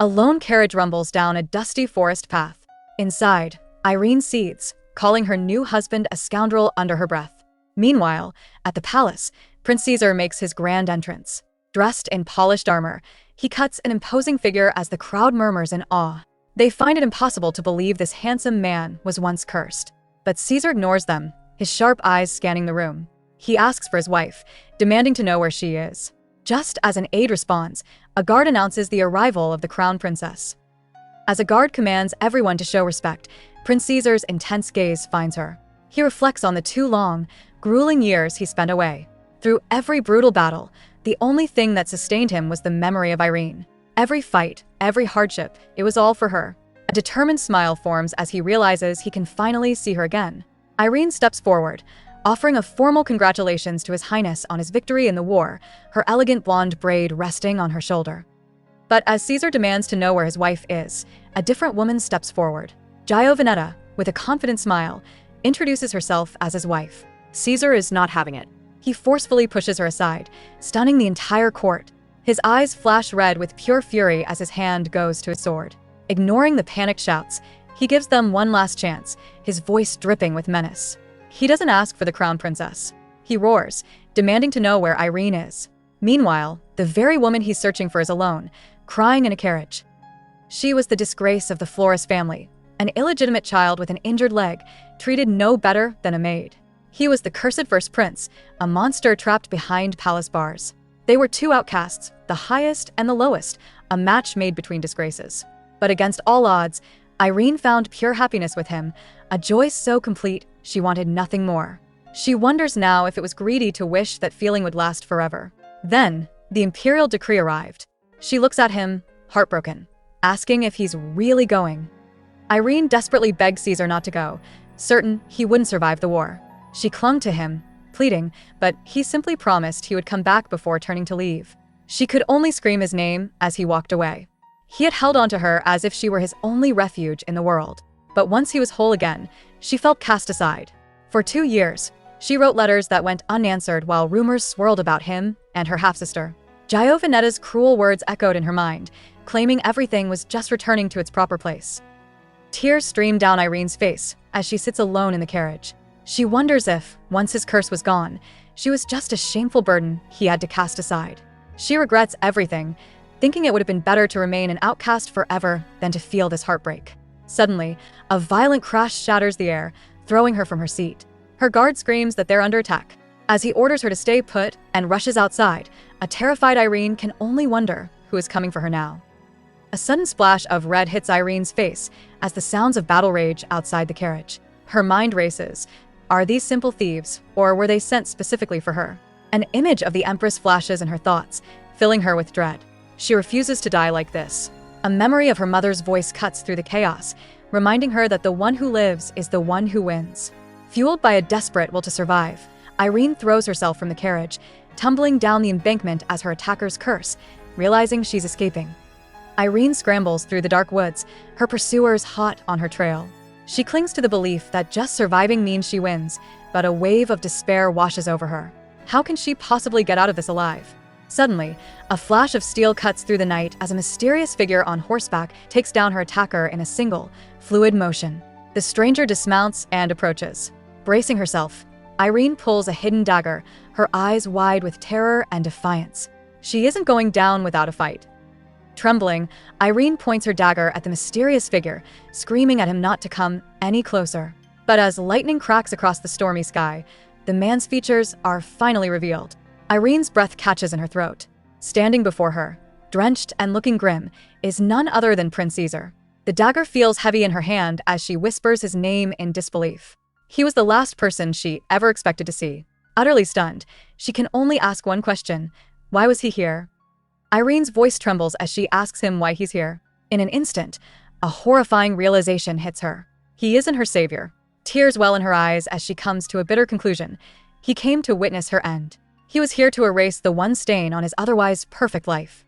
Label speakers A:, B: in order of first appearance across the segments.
A: A lone carriage rumbles down a dusty forest path. Inside, Irene seethes, calling her new husband a scoundrel under her breath. Meanwhile, at the palace, Prince Caesar makes his grand entrance. Dressed in polished armor, he cuts an imposing figure as the crowd murmurs in awe. They find it impossible to believe this handsome man was once cursed. But Caesar ignores them, his sharp eyes scanning the room. He asks for his wife, demanding to know where she is. Just as an aide responds, a guard announces the arrival of the crown princess. As a guard commands everyone to show respect, Prince Caesar's intense gaze finds her. He reflects on the too long, grueling years he spent away. Through every brutal battle, the only thing that sustained him was the memory of Irene. Every fight, every hardship, it was all for her. A determined smile forms as he realizes he can finally see her again. Irene steps forward, offering a formal congratulations to His Highness on his victory in the war, her elegant blonde braid resting on her shoulder. But as Caesar demands to know where his wife is, a different woman steps forward. Veneta, with a confident smile, introduces herself as his wife. Caesar is not having it. He forcefully pushes her aside, stunning the entire court. His eyes flash red with pure fury as his hand goes to his sword. Ignoring the panicked shouts, he gives them one last chance, his voice dripping with menace. He doesn't ask for the crown princess. He roars, demanding to know where Irene is. Meanwhile, the very woman he's searching for is alone, crying in a carriage. She was the disgrace of the Flores family, an illegitimate child with an injured leg, treated no better than a maid. He was the cursed first prince, a monster trapped behind palace bars. They were two outcasts, the highest and the lowest, a match made between disgraces. But against all odds, Irene found pure happiness with him, a joy so complete she wanted nothing more. She wonders now if it was greedy to wish that feeling would last forever. Then, the imperial decree arrived. She looks at him, heartbroken, asking if he's really going. Irene desperately begs Caesar not to go, certain he wouldn't survive the war. She clung to him, pleading, but he simply promised he would come back before turning to leave. She could only scream his name as he walked away. He had held onto her as if she were his only refuge in the world. But once he was whole again, she felt cast aside. For 2 years, she wrote letters that went unanswered while rumors swirled about him and her half-sister. Veneta's cruel words echoed in her mind, claiming everything was just returning to its proper place. Tears streamed down Irene's face as she sits alone in the carriage. She wonders if, once his curse was gone, she was just a shameful burden he had to cast aside. She regrets everything, thinking it would have been better to remain an outcast forever than to feel this heartbreak. Suddenly, a violent crash shatters the air, throwing her from her seat. Her guard screams that they're under attack. As he orders her to stay put and rushes outside, a terrified Irene can only wonder who is coming for her now. A sudden splash of red hits Irene's face as the sounds of battle rage outside the carriage. Her mind races. Are these simple thieves, or were they sent specifically for her? An image of the empress flashes in her thoughts, filling her with dread. She refuses to die like this. A memory of her mother's voice cuts through the chaos, reminding her that the one who lives is the one who wins. Fueled by a desperate will to survive, Irene throws herself from the carriage, tumbling down the embankment as her attackers curse, realizing she's escaping. Irene scrambles through the dark woods, her pursuers hot on her trail. She clings to the belief that just surviving means she wins, but a wave of despair washes over her. How can she possibly get out of this alive? Suddenly, a flash of steel cuts through the night as a mysterious figure on horseback takes down her attacker in a single, fluid motion. The stranger dismounts and approaches. Bracing herself, Irene pulls a hidden dagger, her eyes wide with terror and defiance. She isn't going down without a fight. Trembling, Irene points her dagger at the mysterious figure, screaming at him not to come any closer. But as lightning cracks across the stormy sky, the man's features are finally revealed. Irene's breath catches in her throat. Standing before her, drenched and looking grim, is none other than Prince Caesar. The dagger feels heavy in her hand as she whispers his name in disbelief. He was the last person she ever expected to see. Utterly stunned, she can only ask one question: why was he here? Irene's voice trembles as she asks him why he's here. In an instant, a horrifying realization hits her. He isn't her savior. Tears well in her eyes as she comes to a bitter conclusion. He came to witness her end. He was here to erase the one stain on his otherwise perfect life.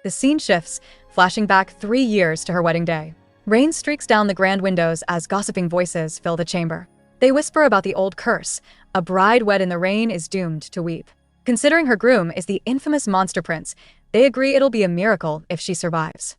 A: The scene shifts, flashing back 3 years to her wedding day. Rain streaks down the grand windows as gossiping voices fill the chamber. They whisper about the old curse. A bride wed in the rain is doomed to weep. Considering her groom is the infamous monster prince, they agree it'll be a miracle if she survives.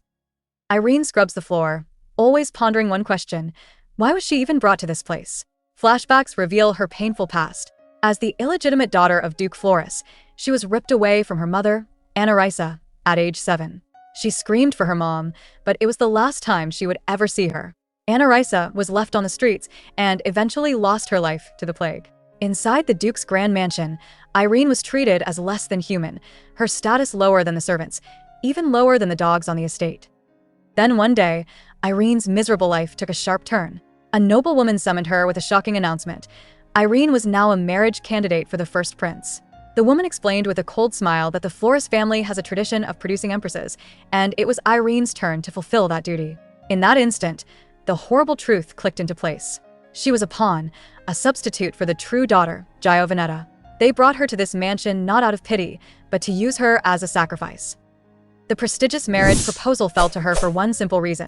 A: Irene scrubs the floor, always pondering one question: why was she even brought to this place? Flashbacks reveal her painful past. As the illegitimate daughter of Duke Florus, she was ripped away from her mother, Anarisa, at age 7. She screamed for her mom, but it was the last time she would ever see her. Anarisa was left on the streets and eventually lost her life to the plague. Inside the Duke's grand mansion, Irene was treated as less than human, her status lower than the servants, even lower than the dogs on the estate. Then one day, Irene's miserable life took a sharp turn. A noblewoman summoned her with a shocking announcement. Irene was now a marriage candidate for the first prince. The woman explained with a cold smile that the Florus family has a tradition of producing empresses, and it was Irene's turn to fulfill that duty. In that instant, the horrible truth clicked into place. She was a pawn, a substitute for the true daughter, Giovanetta. They brought her to this mansion not out of pity, but to use her as a sacrifice. The prestigious marriage proposal fell to her for one simple reason.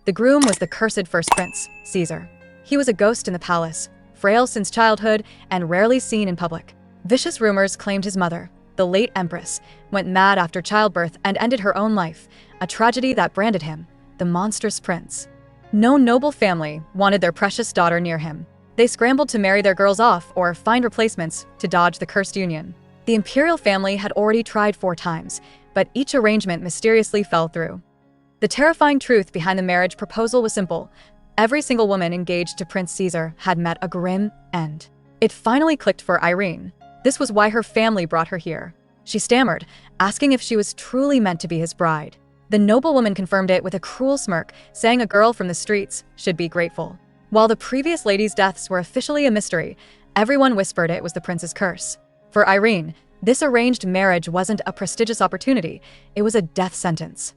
A: The groom was the cursed first prince, Caesar. He was a ghost in the palace, frail since childhood and rarely seen in public. Vicious rumors claimed his mother, the late empress, went mad after childbirth and ended her own life, a tragedy that branded him the monstrous prince. No noble family wanted their precious daughter near him. They scrambled to marry their girls off or find replacements to dodge the cursed union. The imperial family had already tried 4 times, but each arrangement mysteriously fell through. The terrifying truth behind the marriage proposal was simple. Every single woman engaged to Prince Caesar had met a grim end. It finally clicked for Irene. This was why her family brought her here. She stammered, asking if she was truly meant to be his bride. The noblewoman confirmed it with a cruel smirk, saying a girl from the streets should be grateful. While the previous ladies' deaths were officially a mystery, everyone whispered it was the prince's curse. For Irene, this arranged marriage wasn't a prestigious opportunity, it was a death sentence.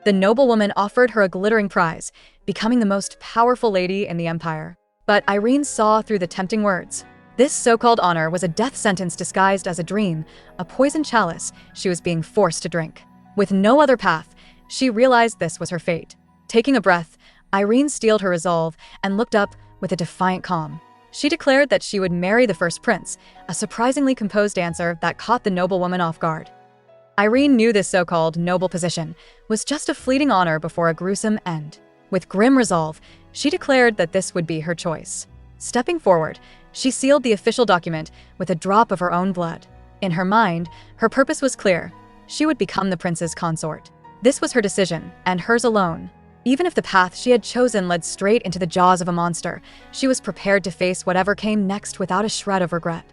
A: The noblewoman offered her a glittering prize, becoming the most powerful lady in the empire. But Irene saw through the tempting words. This so-called honor was a death sentence disguised as a dream, a poison chalice she was being forced to drink. With no other path, she realized this was her fate. Taking a breath, Irene steeled her resolve and looked up with a defiant calm. She declared that she would marry the first prince, a surprisingly composed answer that caught the noblewoman off guard. Irene knew this so-called noble position was just a fleeting honor before a gruesome end. With grim resolve, she declared that this would be her choice. Stepping forward, she sealed the official document with a drop of her own blood. In her mind, her purpose was clear. She would become the prince's consort. This was her decision, and hers alone. Even if the path she had chosen led straight into the jaws of a monster, she was prepared to face whatever came next without a shred of regret.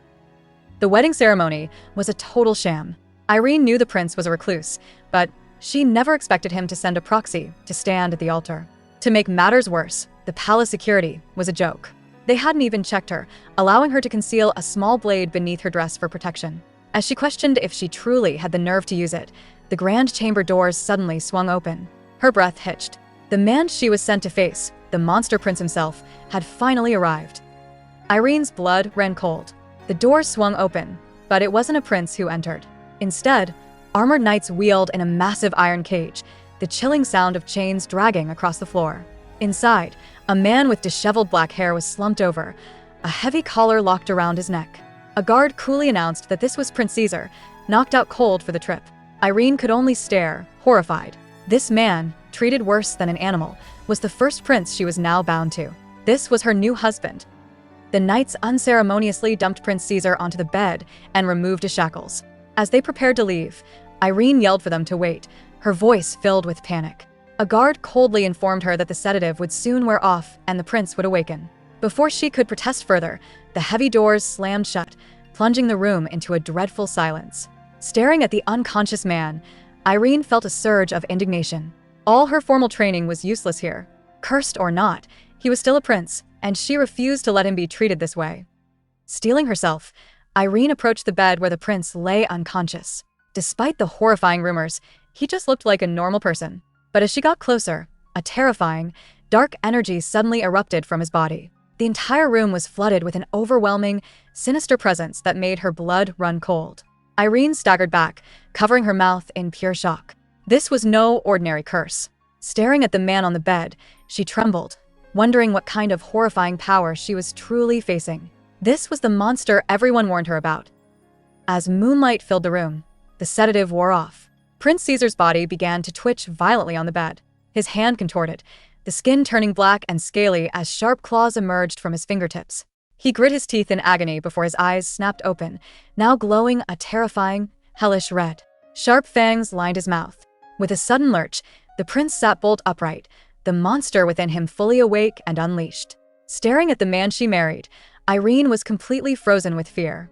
A: The wedding ceremony was a total sham. Irene knew the prince was a recluse, but she never expected him to send a proxy to stand at the altar. To make matters worse, the palace security was a joke. They hadn't even checked her, allowing her to conceal a small blade beneath her dress for protection. As she questioned if she truly had the nerve to use it, the grand chamber doors suddenly swung open. Her breath hitched. The man she was sent to face, the monster prince himself, had finally arrived. Irene's blood ran cold. The doors swung open, but it wasn't a prince who entered. Instead, armored knights wheeled in a massive iron cage, the chilling sound of chains dragging across the floor. Inside, a man with disheveled black hair was slumped over, a heavy collar locked around his neck. A guard coolly announced that this was Prince Caesar, knocked out cold for the trip. Irene could only stare, horrified. This man, treated worse than an animal, was the first prince she was now bound to. This was her new husband. The knights unceremoniously dumped Prince Caesar onto the bed and removed his shackles. As they prepared to leave, Irene yelled for them to wait, her voice filled with panic. A guard coldly informed her that the sedative would soon wear off and the prince would awaken. Before she could protest further, the heavy doors slammed shut, plunging the room into a dreadful silence. Staring at the unconscious man, Irene felt a surge of indignation. All her formal training was useless here. Cursed or not, he was still a prince, and she refused to let him be treated this way. Steeling herself, Irene approached the bed where the prince lay unconscious. Despite the horrifying rumors, he just looked like a normal person. But as she got closer, a terrifying, dark energy suddenly erupted from his body. The entire room was flooded with an overwhelming, sinister presence that made her blood run cold. Irene staggered back, covering her mouth in pure shock. This was no ordinary curse. Staring at the man on the bed, she trembled, wondering what kind of horrifying power she was truly facing. This was the monster everyone warned her about. As moonlight filled the room, the sedative wore off. Prince Caesar's body began to twitch violently on the bed. his hand contorted, the skin turning black and scaly as sharp claws emerged from his fingertips. He grit his teeth in agony before his eyes snapped open, now glowing a terrifying, hellish red. Sharp fangs lined his mouth. With a sudden lurch, the prince sat bolt upright, the monster within him fully awake and unleashed. Staring at the man she married, Irene was completely frozen with fear.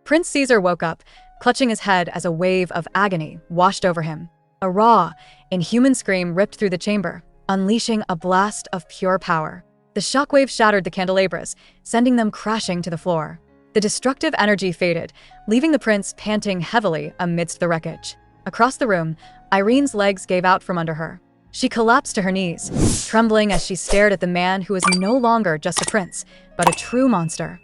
A: Prince Caesar woke up, clutching his head as a wave of agony washed over him. A raw, inhuman scream ripped through the chamber, unleashing a blast of pure power. The shockwave shattered the candelabras, sending them crashing to the floor. The destructive energy faded, leaving the prince panting heavily amidst the wreckage. Across the room, Irene's legs gave out from under her. She collapsed to her knees, trembling as she stared at the man who was no longer just a prince, but a true monster.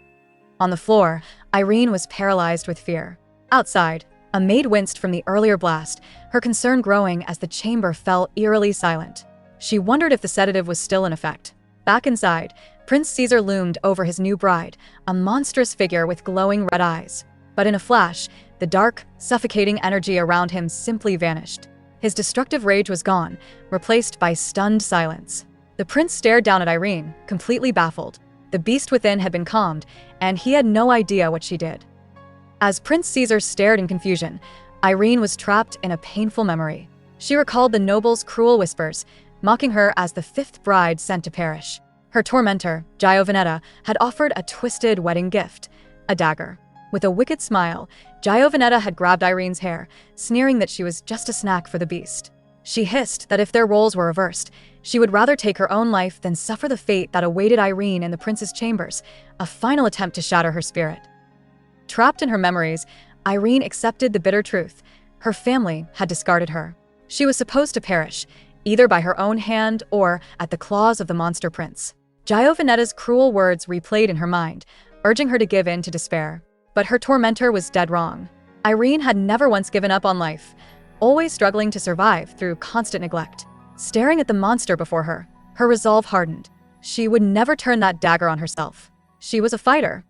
A: On the floor, Irene was paralyzed with fear. Outside, a maid winced from the earlier blast, her concern growing as the chamber fell eerily silent. She wondered if the sedative was still in effect. Back inside, Prince Caesar loomed over his new bride, a monstrous figure with glowing red eyes. But in a flash, the dark, suffocating energy around him simply vanished. His destructive rage was gone, replaced by stunned silence. The prince stared down at Irene, completely baffled. The beast within had been calmed, and he had no idea what she did. As Prince Caesar stared in confusion, Irene was trapped in a painful memory. She recalled the noble's cruel whispers, mocking her as the fifth bride sent to perish. Her tormentor, Giovanetta, had offered a twisted wedding gift, a dagger. With a wicked smile, Giovanetta had grabbed Irene's hair, sneering that she was just a snack for the beast. She hissed that if their roles were reversed, she would rather take her own life than suffer the fate that awaited Irene in the prince's chambers, a final attempt to shatter her spirit. Trapped in her memories, Irene accepted the bitter truth. Her family had discarded her. She was supposed to perish, either by her own hand or at the claws of the monster prince. Giovanetta's cruel words replayed in her mind, urging her to give in to despair. But her tormentor was dead wrong. Irene had never once given up on life, always struggling to survive through constant neglect. Staring at the monster before her, her resolve hardened. She would never turn that dagger on herself. She was a fighter.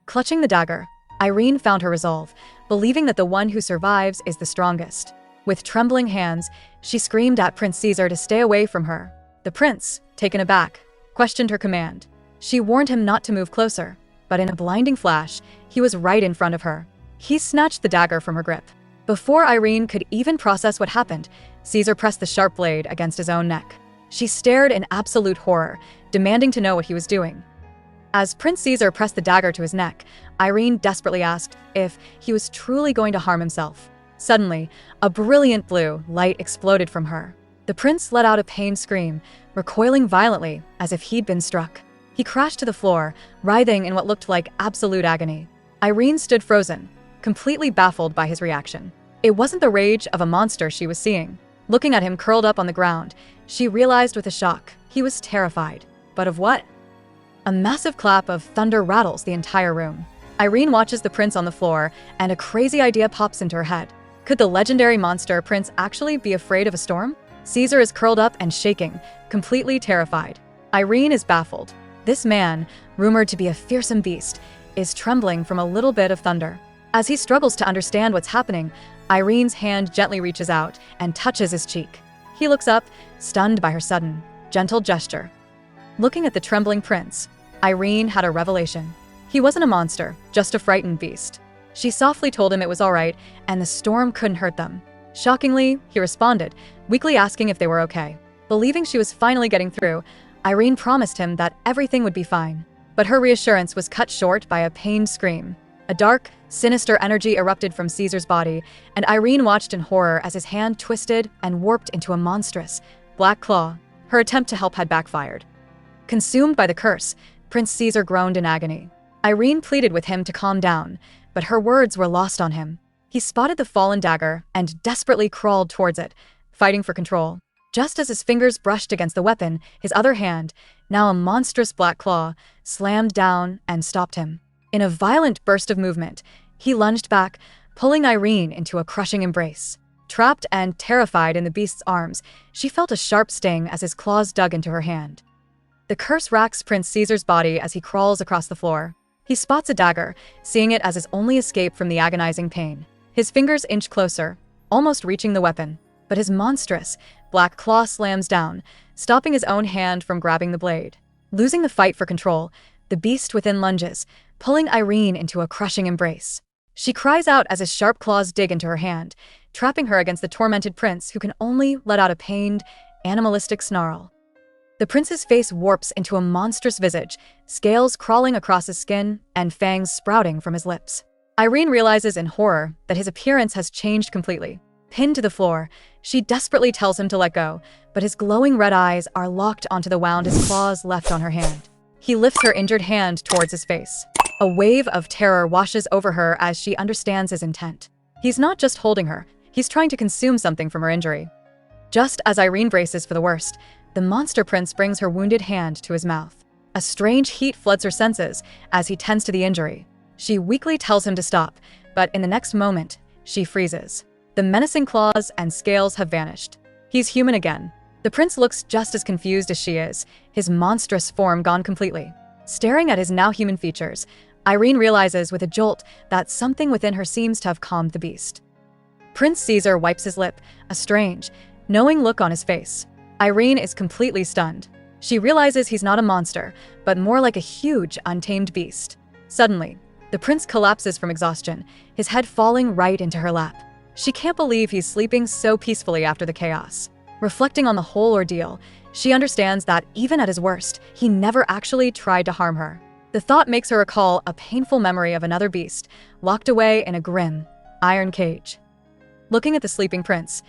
A: Clutching the dagger, Irene found her resolve, believing that the one who survives is the strongest. With trembling hands, she screamed at Prince Caesar to stay away from her. The prince, taken aback, questioned her command. She warned him not to move closer, but in a blinding flash, he was right in front of her. He snatched the dagger from her grip. Before Irene could even process what happened, Caesar pressed the sharp blade against his own neck. She stared in absolute horror, demanding to know what he was doing. As Prince Caesar pressed the dagger to his neck, Irene desperately asked if he was truly going to harm himself. Suddenly, a brilliant blue light exploded from her. The prince let out a pained scream, recoiling violently as if he'd been struck. He crashed to the floor, writhing in what looked like absolute agony. Irene stood frozen, completely baffled by his reaction. It wasn't the rage of a monster she was seeing. Looking at him curled up on the ground, she realized with a shock, he was terrified. But of what? A massive clap of thunder rattles the entire room. Irene watches the prince on the floor, and a crazy idea pops into her head. Could the legendary monster prince actually be afraid of a storm? Caesar is curled up and shaking, completely terrified. Irene is baffled. This man, rumored to be a fearsome beast, is trembling from a little bit of thunder. As he struggles to understand what's happening, Irene's hand gently reaches out and touches his cheek. He looks up, stunned by her sudden, gentle gesture. Looking at the trembling prince, Irene had a revelation. He wasn't a monster, just a frightened beast. She softly told him it was all right, and the storm couldn't hurt them. Shockingly, he responded, weakly asking if they were okay. Believing she was finally getting through, Irene promised him that everything would be fine. But her reassurance was cut short by a pained scream. A dark, sinister energy erupted from Caesar's body, and Irene watched in horror as his hand twisted and warped into a monstrous, black claw. Her attempt to help had backfired. Consumed by the curse, Prince Caesar groaned in agony. Irene pleaded with him to calm down, but her words were lost on him. He spotted the fallen dagger and desperately crawled towards it, fighting for control. Just as his fingers brushed against the weapon, his other hand, now a monstrous black claw, slammed down and stopped him. In a violent burst of movement, he lunged back, pulling Irene into a crushing embrace. Trapped and terrified in the beast's arms, she felt a sharp sting as his claws dug into her hand. The curse racks Prince Caesar's body as he crawls across the floor. He spots a dagger, seeing it as his only escape from the agonizing pain. His fingers inch closer, almost reaching the weapon. But his monstrous, black claw slams down, stopping his own hand from grabbing the blade. Losing the fight for control, the beast within lunges, pulling Irene into a crushing embrace. She cries out as his sharp claws dig into her hand, trapping her against the tormented prince who can only let out a pained, animalistic snarl. The prince's face warps into a monstrous visage, scales crawling across his skin and fangs sprouting from his lips. Irene realizes in horror that his appearance has changed completely. Pinned to the floor, she desperately tells him to let go, but his glowing red eyes are locked onto the wound his claws left on her hand. He lifts her injured hand towards his face. A wave of terror washes over her as she understands his intent. He's not just holding her, he's trying to consume something from her injury. Just as Irene braces for the worst, the monster prince brings her wounded hand to his mouth. A strange heat floods her senses as he tends to the injury. She weakly tells him to stop, but in the next moment, she freezes. The menacing claws and scales have vanished. He's human again. The prince looks just as confused as she is, his monstrous form gone completely. Staring at his now human features, Irene realizes with a jolt that something within her seems to have calmed the beast. Prince Caesar wipes his lip, a strange, knowing look on his face. Irene is completely stunned. She realizes he's not a monster, but more like a huge, untamed beast. Suddenly, the prince collapses from exhaustion, his head falling right into her lap. She can't believe he's sleeping so peacefully after the chaos. Reflecting on the whole ordeal, she understands that even at his worst, he never actually tried to harm her. The thought makes her recall a painful memory of another beast, locked away in a grim, iron cage. Looking at the sleeping prince,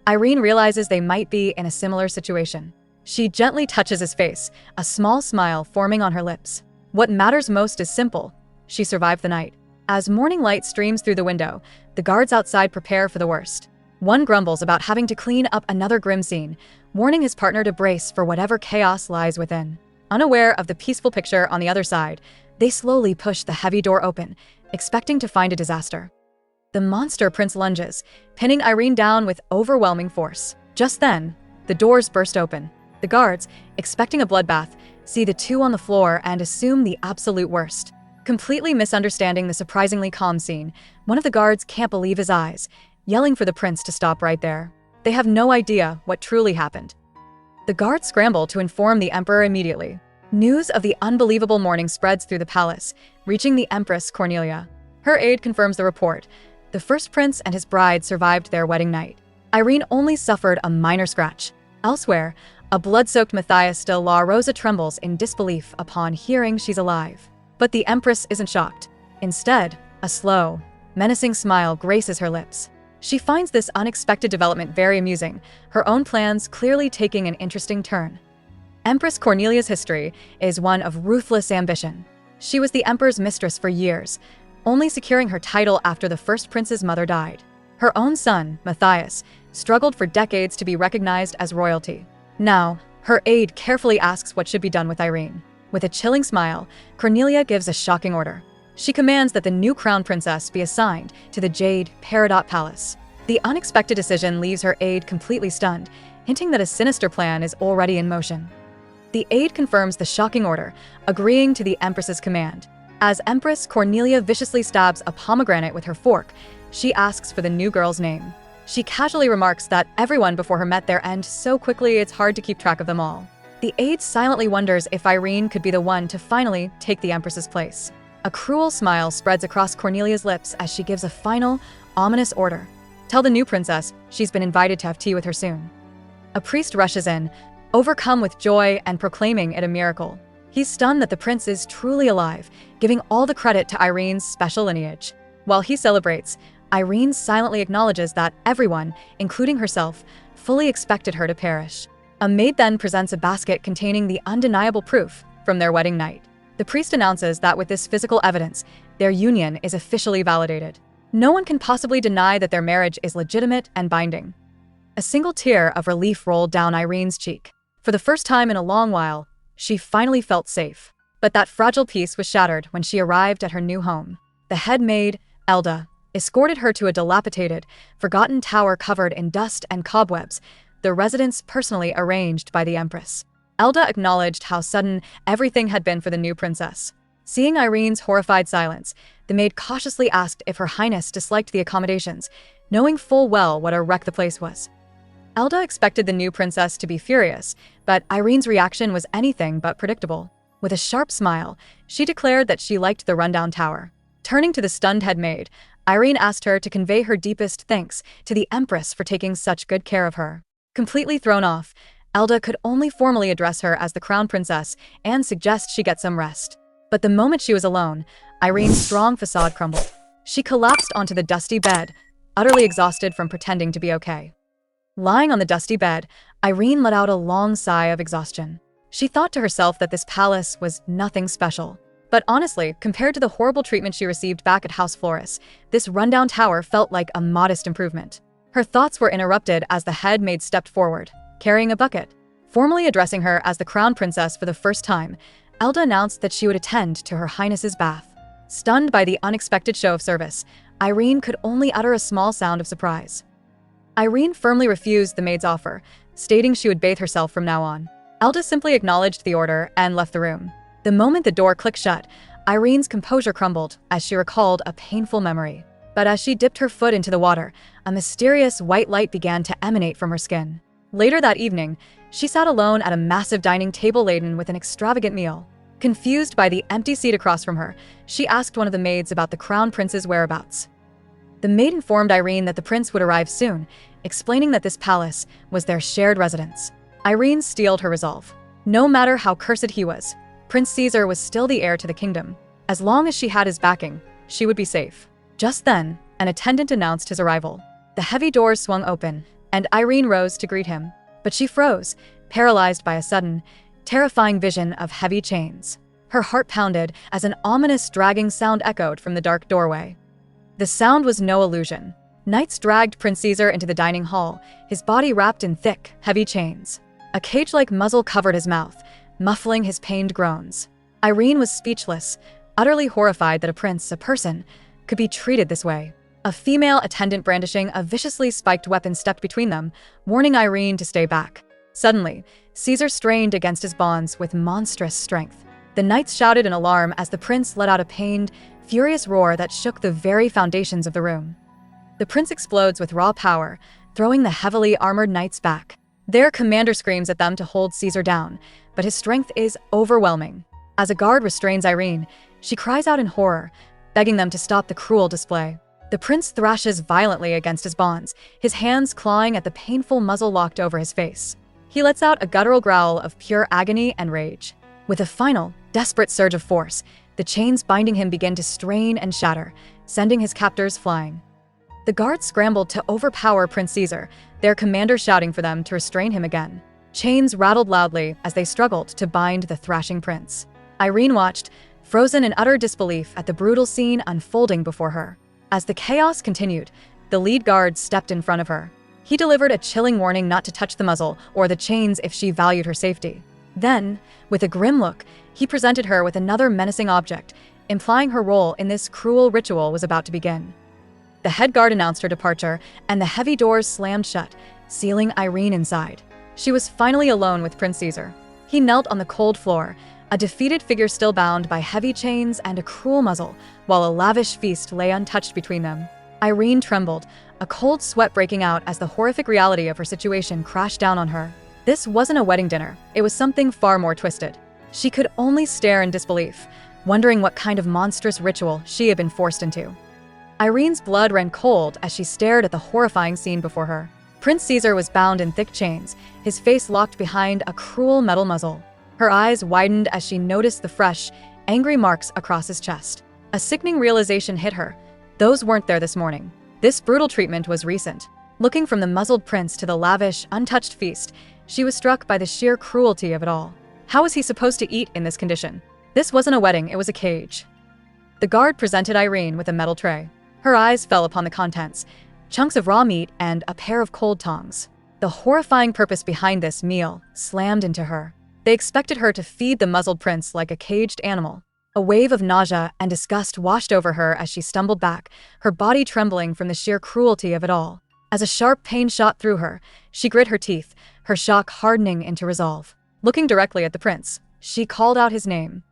A: Irene realizes they might be in a similar situation. She gently touches his face, a small smile forming on her lips. What matters most is simple. She survived the night. As morning light streams through the window, the guards outside prepare for the worst. One grumbles about having to clean up another grim scene, warning his partner to brace for whatever chaos lies within. Unaware of the peaceful picture on the other side, they slowly push the heavy door open, expecting to find a disaster. The monster prince lunges, pinning Irene down with overwhelming force. Just then, the doors burst open. The guards, expecting a bloodbath, see the two on the floor and assume the absolute worst. Completely misunderstanding the surprisingly calm scene, one of the guards can't believe his eyes, yelling for the prince to stop right there. They have no idea what truly happened. The guards scramble to inform the emperor immediately. News of the unbelievable morning spreads through the palace, reaching the empress Cornelia. Her aide confirms the report. The first prince and his bride survived their wedding night. Irene only suffered a minor scratch. Elsewhere, a blood-soaked Matthias still La Rosa trembles in disbelief upon hearing she's alive. But the empress isn't shocked. Instead, a slow, menacing smile graces her lips. She finds this unexpected development very amusing, her own plans clearly taking an interesting turn. Empress Cornelia's history is one of ruthless ambition. She was the emperor's mistress for years, only securing her title after the first prince's mother died. Her own son, Matthias, struggled for decades to be recognized as royalty. Now, her aide carefully asks what should be done with Irene. With a chilling smile, Cornelia gives a shocking order. She commands that the new crown princess be assigned to the Jade Peridot Palace. The unexpected decision leaves her aide completely stunned, hinting that a sinister plan is already in motion. The aide confirms the shocking order, agreeing to the empress's command. As Empress Cornelia viciously stabs a pomegranate with her fork, she asks for the new girl's name. She casually remarks that everyone before her met their end so quickly it's hard to keep track of them all. The aide silently wonders if Irene could be the one to finally take the empress's place. A cruel smile spreads across Cornelia's lips as she gives a final, ominous order. Tell the new princess she's been invited to have tea with her soon. A priest rushes in, overcome with joy and proclaiming it a miracle. He's stunned that the prince is truly alive, giving all the credit to Irene's special lineage. While he celebrates, Irene silently acknowledges that everyone, including herself, fully expected her to perish. A maid then presents a basket containing the undeniable proof from their wedding night. The priest announces that with this physical evidence, their union is officially validated. No one can possibly deny that their marriage is legitimate and binding. A single tear of relief rolled down Irene's cheek. For the first time in a long while, she finally felt safe. But that fragile peace was shattered when she arrived at her new home. The head maid, Elda, escorted her to a dilapidated, forgotten tower covered in dust and cobwebs, the residence personally arranged by the empress. Elda acknowledged how sudden everything had been for the new princess. Seeing Irene's horrified silence, the maid cautiously asked if her highness disliked the accommodations, knowing full well what a wreck the place was. Elda expected the new princess to be furious, but Irene's reaction was anything but predictable. With a sharp smile, she declared that she liked the rundown tower. Turning to the stunned head maid, Irene asked her to convey her deepest thanks to the empress for taking such good care of her. Completely thrown off, Elda could only formally address her as the crown princess and suggest she get some rest. But the moment she was alone, Irene's strong facade crumbled. She collapsed onto the dusty bed, utterly exhausted from pretending to be okay. Lying on the dusty bed, Irene let out a long sigh of exhaustion. She thought to herself that this palace was nothing special. But honestly, compared to the horrible treatment she received back at House Flores, this rundown tower felt like a modest improvement. Her thoughts were interrupted as the head maid stepped forward, carrying a bucket. Formally addressing her as the crown princess for the first time, Elda announced that she would attend to Her Highness's bath. Stunned by the unexpected show of service, Irene could only utter a small sound of surprise. Irene firmly refused the maid's offer, stating she would bathe herself from now on. Elda simply acknowledged the order and left the room. The moment the door clicked shut, Irene's composure crumbled as she recalled a painful memory. But as she dipped her foot into the water, a mysterious white light began to emanate from her skin. Later that evening, she sat alone at a massive dining table laden with an extravagant meal. Confused by the empty seat across from her, she asked one of the maids about the crown prince's whereabouts. The maid informed Irene that the prince would arrive soon, explaining that this palace was their shared residence. Irene steeled her resolve. No matter how cursed he was, Prince Caesar was still the heir to the kingdom. As long as she had his backing, she would be safe. Just then, an attendant announced his arrival. The heavy doors swung open, and Irene rose to greet him. But she froze, paralyzed by a sudden, terrifying vision of heavy chains. Her heart pounded as an ominous dragging sound echoed from the dark doorway. The sound was no illusion. Knights dragged Prince Caesar into the dining hall, his body wrapped in thick, heavy chains. A cage-like muzzle covered his mouth, muffling his pained groans. Irene was speechless, utterly horrified that a person, could be treated this way. A female attendant brandishing a viciously spiked weapon stepped between them, warning Irene to stay back. Suddenly, Caesar strained against his bonds with monstrous strength. The knights shouted in alarm as the prince let out a pained, furious roar that shook the very foundations of the room. The prince explodes with raw power, throwing the heavily armored knights back. Their commander screams at them to hold Caesar down, but his strength is overwhelming. As a guard restrains Irene, she cries out in horror, begging them to stop the cruel display. The prince thrashes violently against his bonds, his hands clawing at the painful muzzle locked over his face. He lets out a guttural growl of pure agony and rage. With a final, desperate surge of force, the chains binding him begin to strain and shatter, sending his captors flying. The guards scrambled to overpower Prince Caesar, their commander shouting for them to restrain him again. Chains rattled loudly as they struggled to bind the thrashing prince. Irene watched, frozen in utter disbelief at the brutal scene unfolding before her. As the chaos continued, the lead guard stepped in front of her. He delivered a chilling warning not to touch the muzzle or the chains if she valued her safety. Then, with a grim look, he presented her with another menacing object, implying her role in this cruel ritual was about to begin. The head guard announced her departure, and the heavy doors slammed shut, sealing Irene inside. She was finally alone with Prince Caesar. He knelt on the cold floor, a defeated figure still bound by heavy chains and a cruel muzzle, while a lavish feast lay untouched between them. Irene trembled, a cold sweat breaking out as the horrific reality of her situation crashed down on her. This wasn't a wedding dinner, it was something far more twisted. She could only stare in disbelief, wondering what kind of monstrous ritual she had been forced into. Irene's blood ran cold as she stared at the horrifying scene before her. Prince Caesar was bound in thick chains, his face locked behind a cruel metal muzzle. Her eyes widened as she noticed the fresh, angry marks across his chest. A sickening realization hit her. Those weren't there this morning. This brutal treatment was recent. Looking from the muzzled prince to the lavish, untouched feast, she was struck by the sheer cruelty of it all. How was he supposed to eat in this condition? This wasn't a wedding, it was a cage. The guard presented Irene with a metal tray. Her eyes fell upon the contents, chunks of raw meat and a pair of cold tongs. The horrifying purpose behind this meal slammed into her. They expected her to feed the muzzled prince like a caged animal. A wave of nausea and disgust washed over her as she stumbled back, her body trembling from the sheer cruelty of it all. As a sharp pain shot through her, she grit her teeth, her shock hardening into resolve. Looking directly at the prince, she called out his name.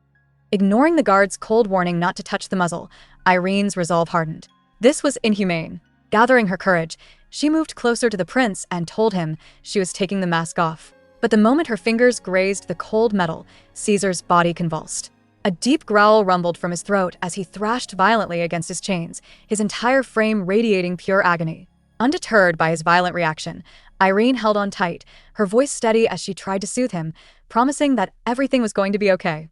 A: Ignoring the guard's cold warning not to touch the muzzle, Irene's resolve hardened. This was inhumane. Gathering her courage, She moved closer to the prince and told him she was taking the mask off. But the moment her fingers grazed the cold metal, Caesar's body convulsed. A deep growl rumbled from his throat as he thrashed violently against his chains, his entire frame radiating pure agony. Undeterred by his violent reaction, Irene held on tight, her voice steady as she tried to soothe him, promising that everything was going to be okay.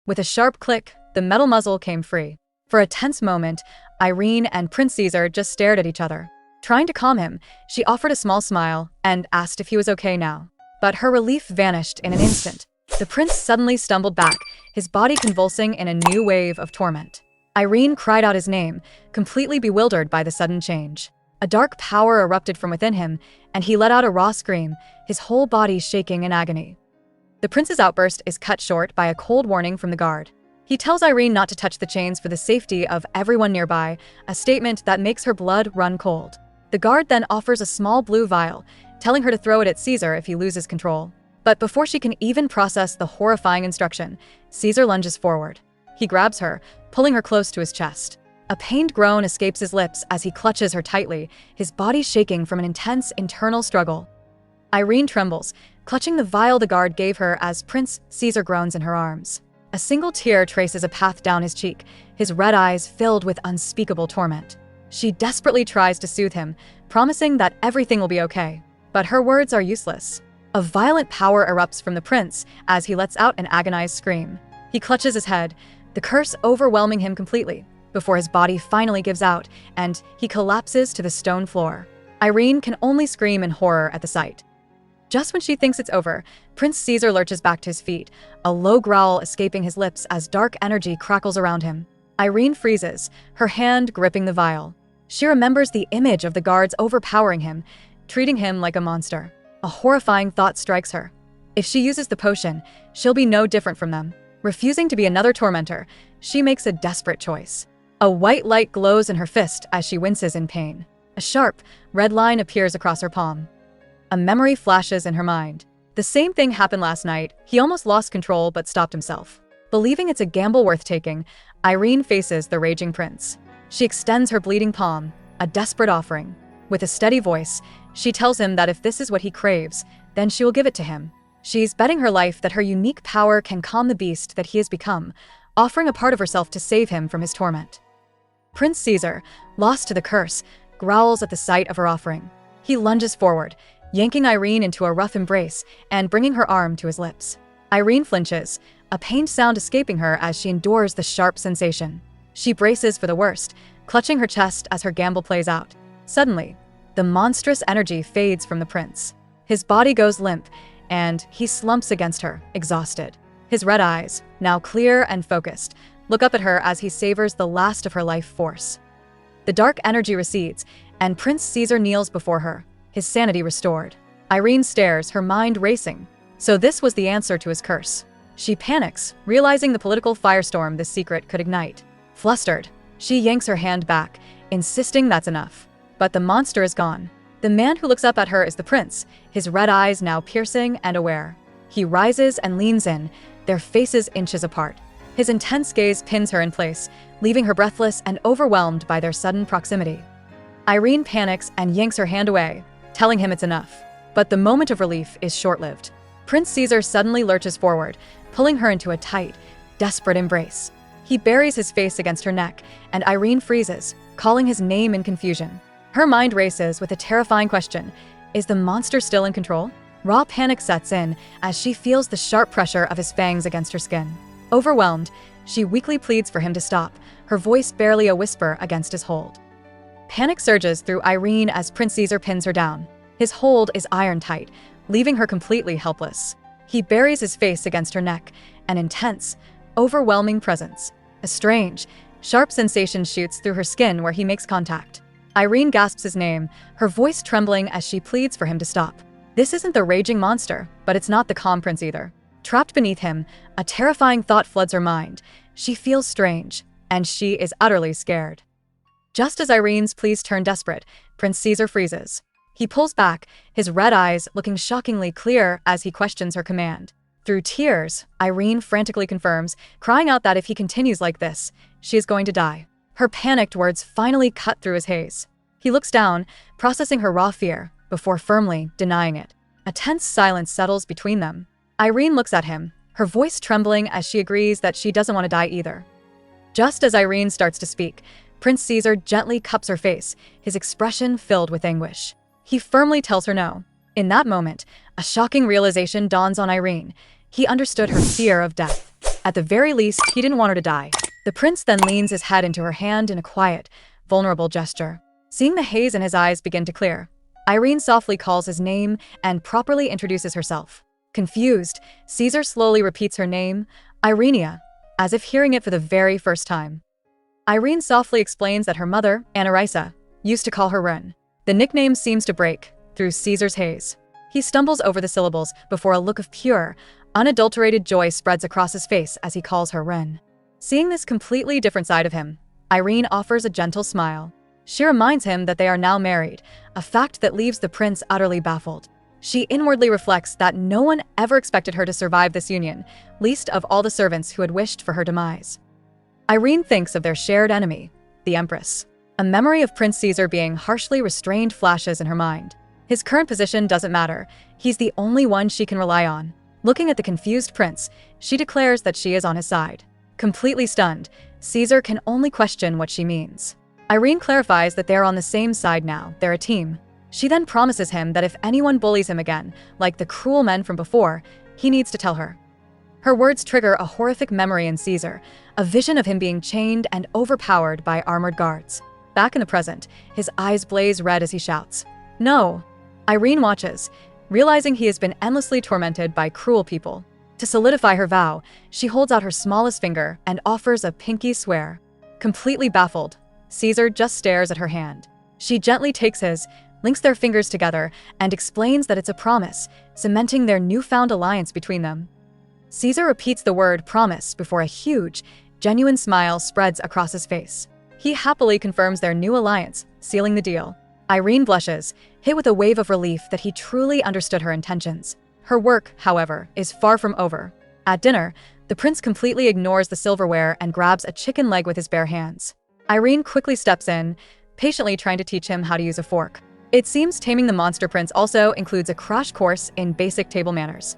A: With a sharp click, the metal muzzle came free. For a tense moment, Irene and Prince Caesar just stared at each other. Trying to calm him, she offered a small smile and asked if he was okay now. But her relief vanished in an instant. The prince suddenly stumbled back, his body convulsing in a new wave of torment. Irene cried out his name, completely bewildered by the sudden change. A dark power erupted from within him, and he let out a raw scream, his whole body shaking in agony. The prince's outburst is cut short by a cold warning from the guard. He tells Irene not to touch the chains for the safety of everyone nearby, a statement that makes her blood run cold. The guard then offers a small blue vial, telling her to throw it at Caesar if he loses control. But before she can even process the horrifying instruction, Caesar lunges forward. He grabs her, pulling her close to his chest. A pained groan escapes his lips as he clutches her tightly, his body shaking from an intense internal struggle. Irene trembles, clutching the vial the guard gave her as Prince Caesar groans in her arms. A single tear traces a path down his cheek, his red eyes filled with unspeakable torment. She desperately tries to soothe him, promising that everything will be okay. But her words are useless. A violent power erupts from the prince as he lets out an agonized scream. He clutches his head, the curse overwhelming him completely, before his body finally gives out and he collapses to the stone floor. Irene can only scream in horror at the sight. Just when she thinks it's over, Prince Caesar lurches back to his feet, a low growl escaping his lips as dark energy crackles around him. Irene freezes, her hand gripping the vial. She remembers the image of the guards overpowering him, treating him like a monster. A horrifying thought strikes her. If she uses the potion, she'll be no different from them. Refusing to be another tormentor, she makes a desperate choice. A white light glows in her fist as she winces in pain. A sharp, red line appears across her palm. A memory flashes in her mind. The same thing happened last night. He almost lost control but stopped himself. Believing it's a gamble worth taking, Irene faces the raging prince. She extends her bleeding palm, a desperate offering. With a steady voice, she tells him that if this is what he craves, then she will give it to him. She's betting her life that her unique power can calm the beast that he has become, offering a part of herself to save him from his torment. Prince Caesar, lost to the curse, growls at the sight of her offering. He lunges forward, yanking Irene into a rough embrace and bringing her arm to his lips. Irene flinches, a pained sound escaping her as she endures the sharp sensation. She braces for the worst, clutching her chest as her gamble plays out. Suddenly, the monstrous energy fades from the prince. His body goes limp, and he slumps against her, exhausted. His red eyes, now clear and focused, look up at her as he savors the last of her life force. The dark energy recedes, and Prince Caesar kneels before her, his sanity restored. Irene stares, her mind racing. So this was the answer to his curse. She panics, realizing the political firestorm this secret could ignite. Flustered, she yanks her hand back, insisting that's enough. But the monster is gone. The man who looks up at her is the prince, his red eyes now piercing and aware. He rises and leans in, their faces inches apart. His intense gaze pins her in place, leaving her breathless and overwhelmed by their sudden proximity. Irene panics and yanks her hand away, telling him it's enough. But the moment of relief is short-lived. Prince Caesar suddenly lurches forward, pulling her into a tight, desperate embrace. He buries his face against her neck, and Irene freezes, calling his name in confusion. Her mind races with a terrifying question. Is the monster still in control? Raw panic sets in as she feels the sharp pressure of his fangs against her skin. Overwhelmed, she weakly pleads for him to stop, her voice barely a whisper against his hold. Panic surges through Irene as Prince Caesar pins her down. His hold is iron-tight, leaving her completely helpless. He buries his face against her neck, an intense, overwhelming presence. A strange, sharp sensation shoots through her skin where he makes contact. Irene gasps his name, her voice trembling as she pleads for him to stop. This isn't the raging monster, but it's not the calm prince either. Trapped beneath him, a terrifying thought floods her mind. She feels strange, and she is utterly scared. Just as Irene's pleas turn desperate, Prince Caesar freezes. He pulls back, his red eyes looking shockingly clear as he questions her command. Through tears, Irene frantically confirms, crying out that if he continues like this, she is going to die. Her panicked words finally cut through his haze. He looks down, processing her raw fear, before firmly denying it. A tense silence settles between them. Irene looks at him, her voice trembling as she agrees that she doesn't want to die either. Just as Irene starts to speak, Prince Caesar gently cups her face, his expression filled with anguish. He firmly tells her no. In that moment, a shocking realization dawns on Irene. He understood her fear of death. At the very least, he didn't want her to die. The prince then leans his head into her hand in a quiet, vulnerable gesture. Seeing the haze in his eyes begin to clear, Irene softly calls his name and properly introduces herself. Confused, Caesar slowly repeats her name, Irenia, as if hearing it for the very first time. Irene softly explains that her mother, Anarisa, used to call her Ren. The nickname seems to break through Caesar's haze. He stumbles over the syllables before a look of pure, unadulterated joy spreads across his face as he calls her Ren. Seeing this completely different side of him, Irene offers a gentle smile. She reminds him that they are now married, a fact that leaves the prince utterly baffled. She inwardly reflects that no one ever expected her to survive this union, least of all the servants who had wished for her demise. Irene thinks of their shared enemy, the empress. A memory of Prince Caesar being harshly restrained flashes in her mind. His current position doesn't matter. He's the only one she can rely on. Looking at the confused prince, she declares that she is on his side. Completely stunned, Caesar can only question what she means. Irene clarifies that they are on the same side now, they're a team. She then promises him that if anyone bullies him again, like the cruel men from before, he needs to tell her. Her words trigger a horrific memory in Caesar, a vision of him being chained and overpowered by armored guards. Back in the present, his eyes blaze red as he shouts, "No!" Irene watches, realizing he has been endlessly tormented by cruel people. To solidify her vow, she holds out her smallest finger and offers a pinky swear. Completely baffled, Caesar just stares at her hand. She gently takes his, links their fingers together, and explains that it's a promise, cementing their newfound alliance between them. Caesar repeats the word promise before a huge, genuine smile spreads across his face. He happily confirms their new alliance, sealing the deal. Irene blushes, hit with a wave of relief that he truly understood her intentions. Her work, however, is far from over. At dinner, the prince completely ignores the silverware and grabs a chicken leg with his bare hands. Irene quickly steps in, patiently trying to teach him how to use a fork. It seems taming the monster prince also includes a crash course in basic table manners.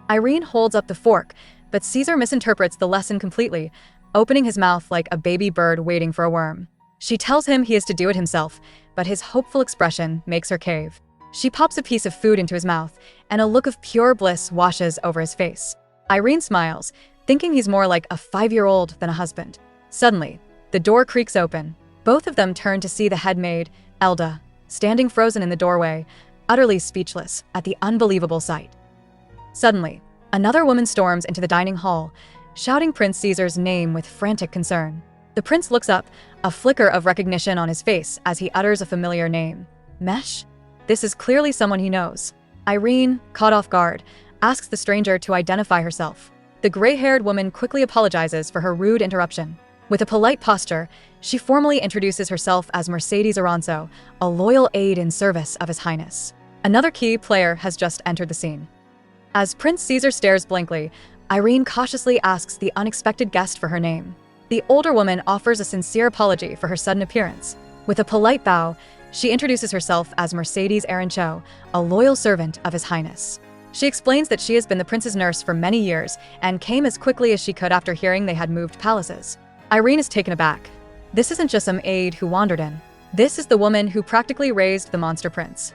A: Irene holds up the fork, but Caesar misinterprets the lesson completely, opening his mouth like a baby bird waiting for a worm. She tells him he is to do it himself, but his hopeful expression makes her cave. She pops a piece of food into his mouth, and a look of pure bliss washes over his face. Irene smiles, thinking he's more like a 5-year-old than a husband. Suddenly, the door creaks open. Both of them turn to see the head maid, Elda, standing frozen in the doorway, utterly speechless at the unbelievable sight. Suddenly, another woman storms into the dining hall, shouting Prince Caesar's name with frantic concern. The prince looks up, a flicker of recognition on his face as he utters a familiar name. Mesh? This is clearly someone he knows. Irene, caught off guard, asks the stranger to identify herself. The gray-haired woman quickly apologizes for her rude interruption. With a polite posture, she formally introduces herself as Mercedes Aranzo, a loyal aide in service of His Highness. Another key player has just entered the scene. As Prince Caesar stares blankly, Irene cautiously asks the unexpected guest for her name. The older woman offers a sincere apology for her sudden appearance. With a polite bow, she introduces herself as Mercedes Arancho, a loyal servant of His Highness. She explains that she has been the prince's nurse for many years and came as quickly as she could after hearing they had moved palaces. Irene is taken aback. This isn't just some aide who wandered in. This is the woman who practically raised the monster prince.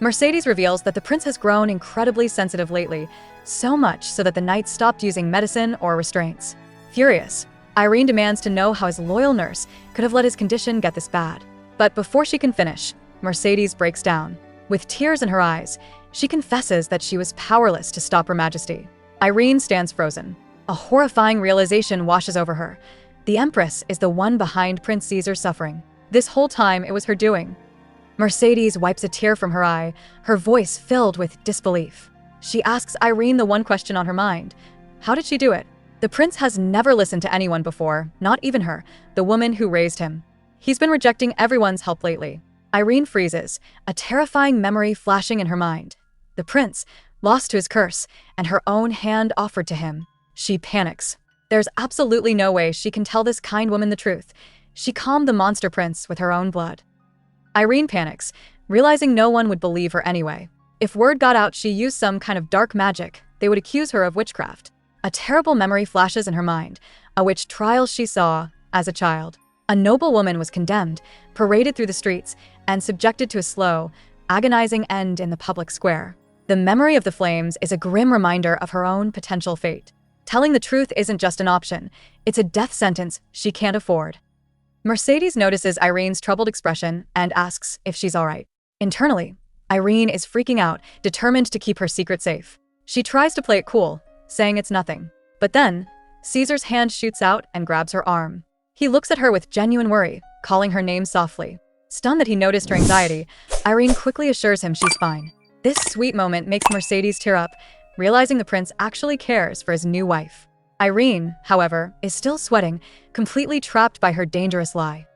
A: Mercedes reveals that the prince has grown incredibly sensitive lately, so much so that the knight stopped using medicine or restraints. Furious, Irene demands to know how his loyal nurse could have let his condition get this bad. But before she can finish, Mercedes breaks down. With tears in her eyes, she confesses that she was powerless to stop Her Majesty. Irene stands frozen. A horrifying realization washes over her. The Empress is the one behind Prince Caesar's suffering. This whole time it was her doing. Mercedes wipes a tear from her eye, her voice filled with disbelief. She asks Irene the one question on her mind. How did she do it? The prince has never listened to anyone before, not even her, the woman who raised him. He's been rejecting everyone's help lately. Irene freezes, a terrifying memory flashing in her mind. The prince, lost to his curse, and her own hand offered to him. She panics. There's absolutely no way she can tell this kind woman the truth. She calmed the monster prince with her own blood. Irene panics, realizing no one would believe her anyway. If word got out she used some kind of dark magic, they would accuse her of witchcraft. A terrible memory flashes in her mind, a witch trial she saw as a child. A noble woman was condemned, paraded through the streets, and subjected to a slow, agonizing end in the public square. The memory of the flames is a grim reminder of her own potential fate. Telling the truth isn't just an option, it's a death sentence she can't afford. Mercedes notices Irene's troubled expression and asks if she's alright. Internally, Irene is freaking out, determined to keep her secret safe. She tries to play it cool, saying it's nothing. But then, Caesar's hand shoots out and grabs her arm. He looks at her with genuine worry, calling her name softly. Stunned that he noticed her anxiety, Irene quickly assures him she's fine. This sweet moment makes Mercedes tear up, realizing the prince actually cares for his new wife. Irene, however, is still sweating, completely trapped by her dangerous lie.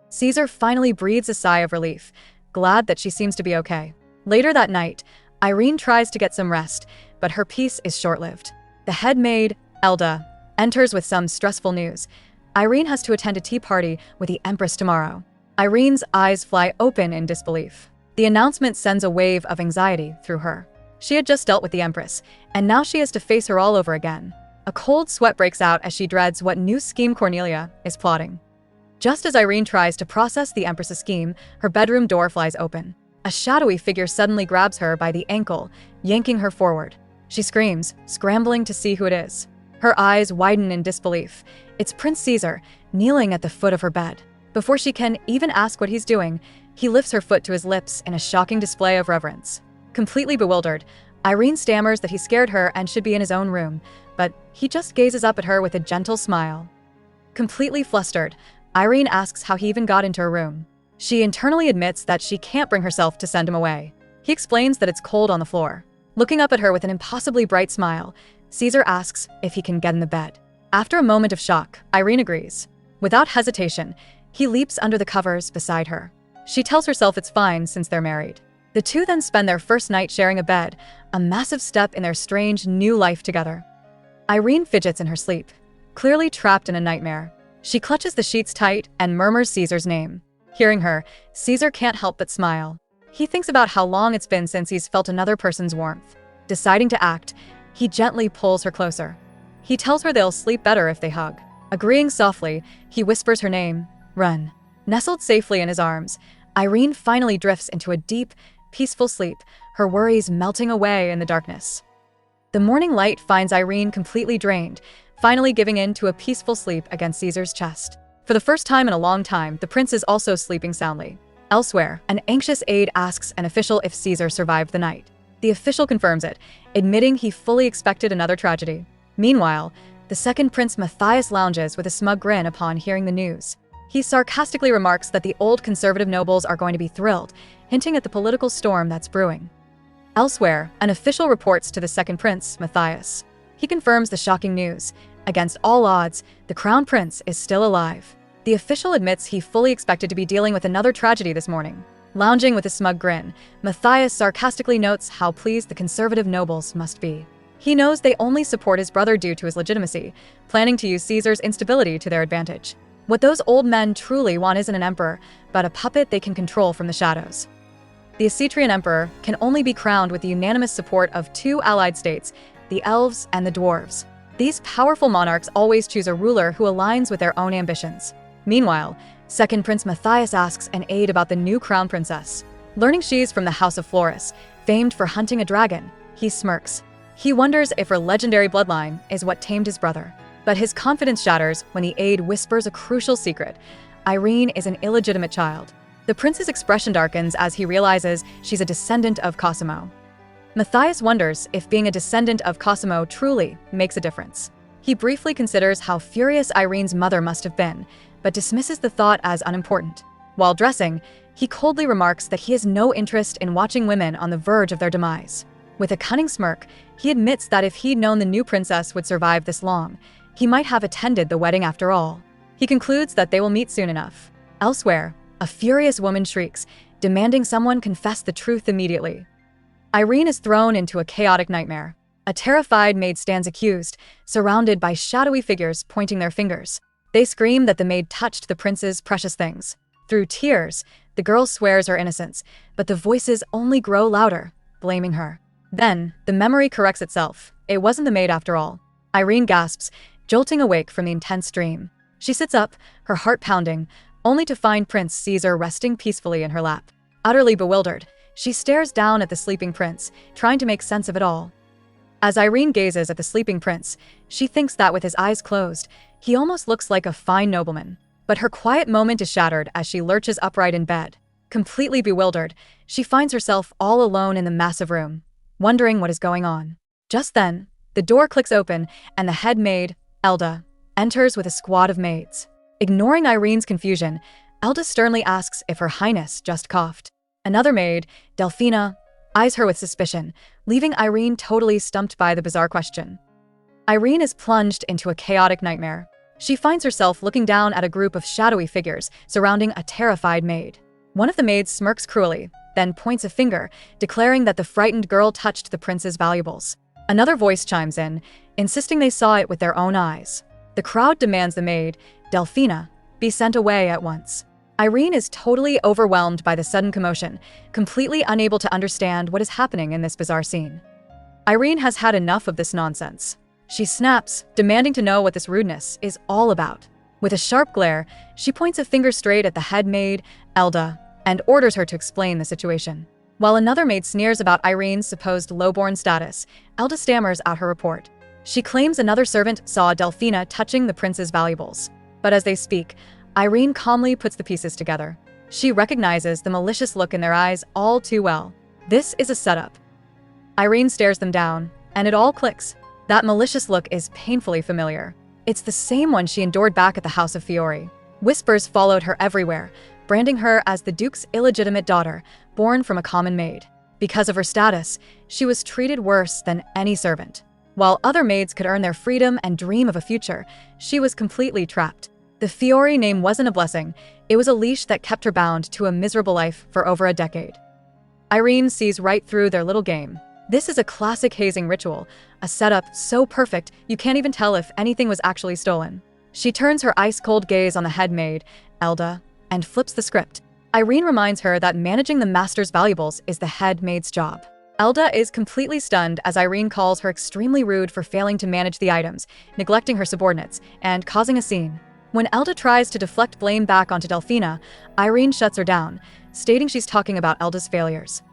A: Caesar finally breathes a sigh of relief, glad that she seems to be okay. Later that night, Irene tries to get some rest, but her peace is short-lived. The head maid, Elda, enters with some stressful news. Irene has to attend a tea party with the empress tomorrow. Irene's eyes fly open in disbelief. The announcement sends a wave of anxiety through her. She had just dealt with the empress, and now she has to face her all over again. A cold sweat breaks out as she dreads what new scheme Cornelia is plotting. Just as Irene tries to process the empress's scheme, her bedroom door flies open. A shadowy figure suddenly grabs her by the ankle, yanking her forward. She screams, scrambling to see who it is. Her eyes widen in disbelief. It's Prince Caesar, kneeling at the foot of her bed. Before she can even ask what he's doing, he lifts her foot to his lips in a shocking display of reverence. Completely bewildered, Irene stammers that he scared her and should be in his own room, but he just gazes up at her with a gentle smile. Completely flustered, Irene asks how he even got into her room. She internally admits that she can't bring herself to send him away. He explains that it's cold on the floor. Looking up at her with an impossibly bright smile, Caesar asks if he can get in the bed. After a moment of shock, Irene agrees. Without hesitation, he leaps under the covers beside her. She tells herself it's fine since they're married. The two then spend their first night sharing a bed, a massive step in their strange new life together. Irene fidgets in her sleep, clearly trapped in a nightmare. She clutches the sheets tight and murmurs Caesar's name. Hearing her, Caesar can't help but smile. He thinks about how long it's been since he's felt another person's warmth. Deciding to act, he gently pulls her closer. He tells her they'll sleep better if they hug. Agreeing softly, he whispers her name, Run. Nestled safely in his arms, Irene finally drifts into a deep, peaceful sleep, her worries melting away in the darkness. The morning light finds Irene completely drained, finally giving in to a peaceful sleep against Caesar's chest. For the first time in a long time, the prince is also sleeping soundly. Elsewhere, an anxious aide asks an official if Caesar survived the night. The official confirms it, admitting he fully expected another tragedy. Meanwhile, the second Prince Matthias lounges with a smug grin upon hearing the news. He sarcastically remarks that the old conservative nobles are going to be thrilled, hinting at the political storm that's brewing. Elsewhere, an official reports to the second Prince, Matthias. He confirms the shocking news. Against all odds, the Crown Prince is still alive. The official admits he fully expected to be dealing with another tragedy this morning. Lounging with a smug grin, Matthias sarcastically notes how pleased the conservative nobles must be. He knows they only support his brother due to his legitimacy, planning to use Caesar's instability to their advantage. What those old men truly want isn't an emperor, but a puppet they can control from the shadows. The Assyrian emperor can only be crowned with the unanimous support of two allied states, the elves and the dwarves. These powerful monarchs always choose a ruler who aligns with their own ambitions. Meanwhile, second Prince Matthias asks an aide about the new crown princess. Learning she's from the House of Florus, famed for hunting a dragon, he smirks. He wonders if her legendary bloodline is what tamed his brother. But his confidence shatters when the aide whispers a crucial secret. Irene is an illegitimate child. The prince's expression darkens as he realizes she's a descendant of Cosimo. Matthias wonders if being a descendant of Cosimo truly makes a difference. He briefly considers how furious Irene's mother must have been, but dismisses the thought as unimportant. While dressing, he coldly remarks that he has no interest in watching women on the verge of their demise. With a cunning smirk, he admits that if he'd known the new princess would survive this long, he might have attended the wedding after all. He concludes that they will meet soon enough. Elsewhere, a furious woman shrieks, demanding someone confess the truth immediately. Irene is thrown into a chaotic nightmare. A terrified maid stands accused, surrounded by shadowy figures pointing their fingers. They scream that the maid touched the prince's precious things. Through tears, The girl swears her innocence, but the voices only grow louder, blaming her. Then, the memory corrects itself. It wasn't the maid after all. Irene gasps, jolting awake from the intense dream. She sits up, her heart pounding, only to find Prince Caesar resting peacefully in her lap. Utterly bewildered, she stares down at the sleeping prince, trying to make sense of it all. As Irene gazes at the sleeping prince, she thinks that with his eyes closed, he almost looks like a fine nobleman. But her quiet moment is shattered as she lurches upright in bed. Completely bewildered, she finds herself all alone in the massive room, wondering what is going on. Just then, the door clicks open and the head maid, Elda, enters with a squad of maids. Ignoring Irene's confusion, Elda sternly asks if Her Highness just coughed. Another maid, Delphina, eyes her with suspicion, leaving Irene totally stumped by the bizarre question. Irene is plunged into a chaotic nightmare. She finds herself looking down at a group of shadowy figures surrounding a terrified maid. One of the maids smirks cruelly, then points a finger, declaring that the frightened girl touched the prince's valuables. Another voice chimes in, insisting they saw it with their own eyes. The crowd demands the maid, Delphina, be sent away at once. Irene is totally overwhelmed by the sudden commotion, completely unable to understand what is happening in this bizarre scene. Irene has had enough of this nonsense. She snaps, demanding to know what this rudeness is all about. With a sharp glare, she points a finger straight at the head maid, Elda, and orders her to explain the situation. While another maid sneers about Irene's supposed lowborn status, Elda stammers out her report. She claims another servant saw Delphina touching the prince's valuables. But as they speak, Irene calmly puts the pieces together. She recognizes the malicious look in their eyes all too well. This is a setup. Irene stares them down, and it all clicks. That malicious look is painfully familiar. It's the same one she endured back at the House of Fiori. Whispers followed her everywhere, branding her as the Duke's illegitimate daughter, born from a common maid. Because of her status, she was treated worse than any servant. While other maids could earn their freedom and dream of a future, she was completely trapped. The Fiori name wasn't a blessing, it was a leash that kept her bound to a miserable life for over a decade. Irene sees right through their little game. This is a classic hazing ritual, a setup so perfect you can't even tell if anything was actually stolen. She turns her ice-cold gaze on the head maid, Elda, and flips the script. Irene reminds her that managing the master's valuables is the head maid's job. Elda is completely stunned as Irene calls her extremely rude for failing to manage the items, neglecting her subordinates, and causing a scene. When Elda tries to deflect blame back onto Delphina, Irene shuts her down, stating she's talking about Elda's failures.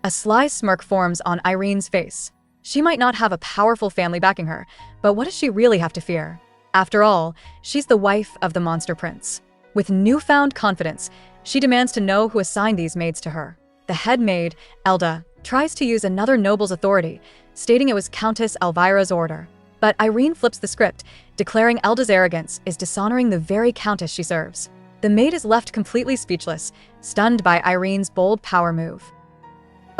A: A sly smirk forms on Irene's face. She might not have a powerful family backing her, but what does she really have to fear? After all, she's the wife of the monster prince. With newfound confidence, she demands to know who assigned these maids to her. The head maid, Elda, tries to use another noble's authority, stating it was Countess Elvira's order. But Irene flips the script, declaring Elda's arrogance is dishonoring the very countess she serves. The maid is left completely speechless, stunned by Irene's bold power move.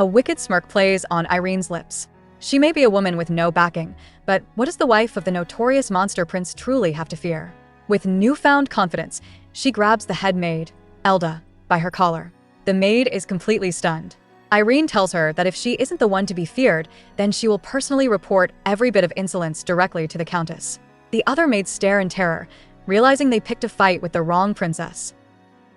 A: A wicked smirk plays on Irene's lips. She may be a woman with no backing, but what does the wife of the notorious monster prince truly have to fear? With newfound confidence, she grabs the head maid, Elda, by her collar. The maid is completely stunned. Irene tells her that if she isn't the one to be feared, then she will personally report every bit of insolence directly to the countess. The other maids stare in terror, realizing they picked a fight with the wrong princess.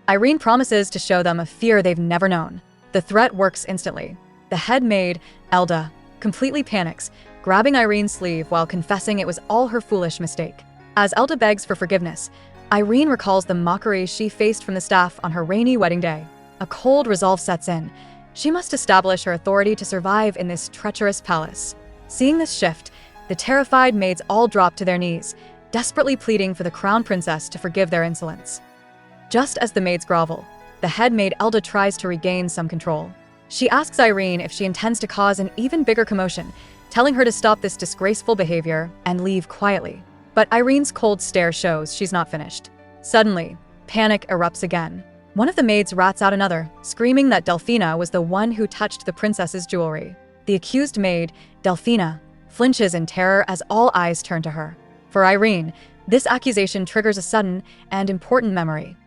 A: Irene promises to show them a fear they've never known. The threat works instantly. The head maid, Elda, completely panics, grabbing Irene's sleeve while confessing it was all her foolish mistake. As Elda begs for forgiveness, Irene recalls the mockery she faced from the staff on her rainy wedding day. A cold resolve sets in. She must establish her authority to survive in this treacherous palace. Seeing this shift, the terrified maids all drop to their knees, desperately pleading for the crown princess to forgive their insolence. Just as the maids grovel, the head maid Elda tries to regain some control. She asks Irene if she intends to cause an even bigger commotion, telling her to stop this disgraceful behavior and leave quietly. But Irene's cold stare shows she's not finished. Suddenly, panic erupts again. One of the maids rats out another, screaming that Delphina was the one who touched the princess's jewelry. The accused maid, Delphina, flinches in terror as all eyes turn to her. For Irene, this accusation triggers a sudden and important memory.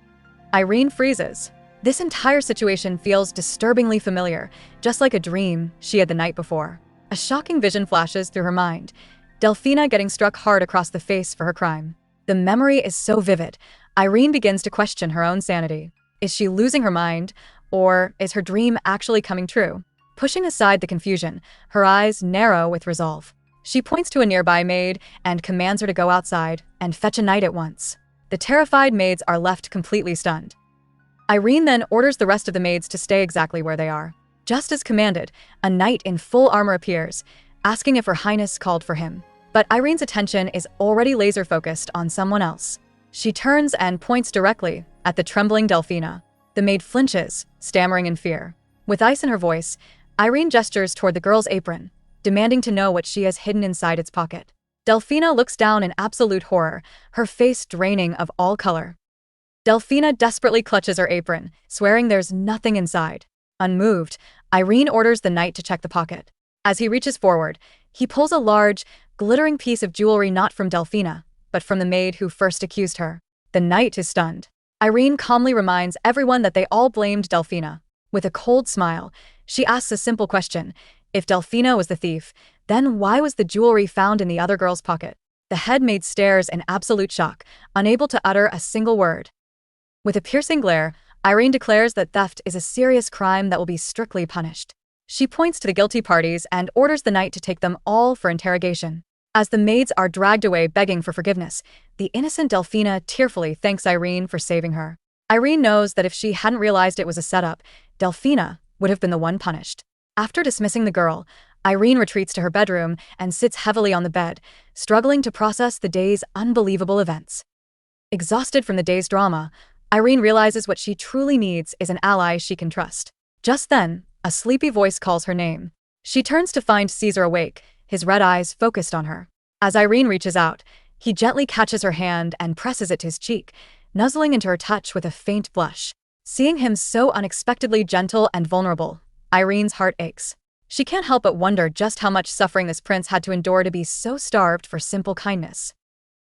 A: Irene freezes. This entire situation feels disturbingly familiar, just like a dream she had the night before. A shocking vision flashes through her mind, Delphina getting struck hard across the face for her crime. The memory is so vivid, Irene begins to question her own sanity. Is she losing her mind? Or is her dream actually coming true? Pushing aside the confusion, her eyes narrow with resolve. She points to a nearby maid and commands her to go outside and fetch a knight at once. The terrified maids are left completely stunned. Irene then orders the rest of the maids to stay exactly where they are. Just as commanded, a knight in full armor appears, asking if Her Highness called for him. But Irene's attention is already laser-focused on someone else. She turns and points directly at the trembling Delphina. The maid flinches, stammering in fear. With ice in her voice, Irene gestures toward the girl's apron, demanding to know what she has hidden inside its pocket. Delphina looks down in absolute horror, her face draining of all color. Delphina desperately clutches her apron, swearing there's nothing inside. Unmoved, Irene orders the knight to check the pocket. As he reaches forward, he pulls a large, glittering piece of jewelry not from Delphina, but from the maid who first accused her. The knight is stunned. Irene calmly reminds everyone that they all blamed Delphina. With a cold smile, she asks a simple question. If Delphina was the thief, then why was the jewelry found in the other girl's pocket? The head maid stares in absolute shock, unable to utter a single word. With a piercing glare, Irene declares that theft is a serious crime that will be strictly punished. She points to the guilty parties and orders the knight to take them all for interrogation. As the maids are dragged away begging for forgiveness, the innocent Delphina tearfully thanks Irene for saving her. Irene knows that if she hadn't realized it was a setup, Delphina would have been the one punished. After dismissing the girl, Irene retreats to her bedroom and sits heavily on the bed, struggling to process the day's unbelievable events. Exhausted from the day's drama, Irene realizes what she truly needs is an ally she can trust. Just then, a sleepy voice calls her name. She turns to find Caesar awake, his red eyes focused on her. As Irene reaches out, he gently catches her hand and presses it to his cheek, nuzzling into her touch with a faint blush. Seeing him so unexpectedly gentle and vulnerable, Irene's heart aches. She can't help but wonder just how much suffering this prince had to endure to be so starved for simple kindness.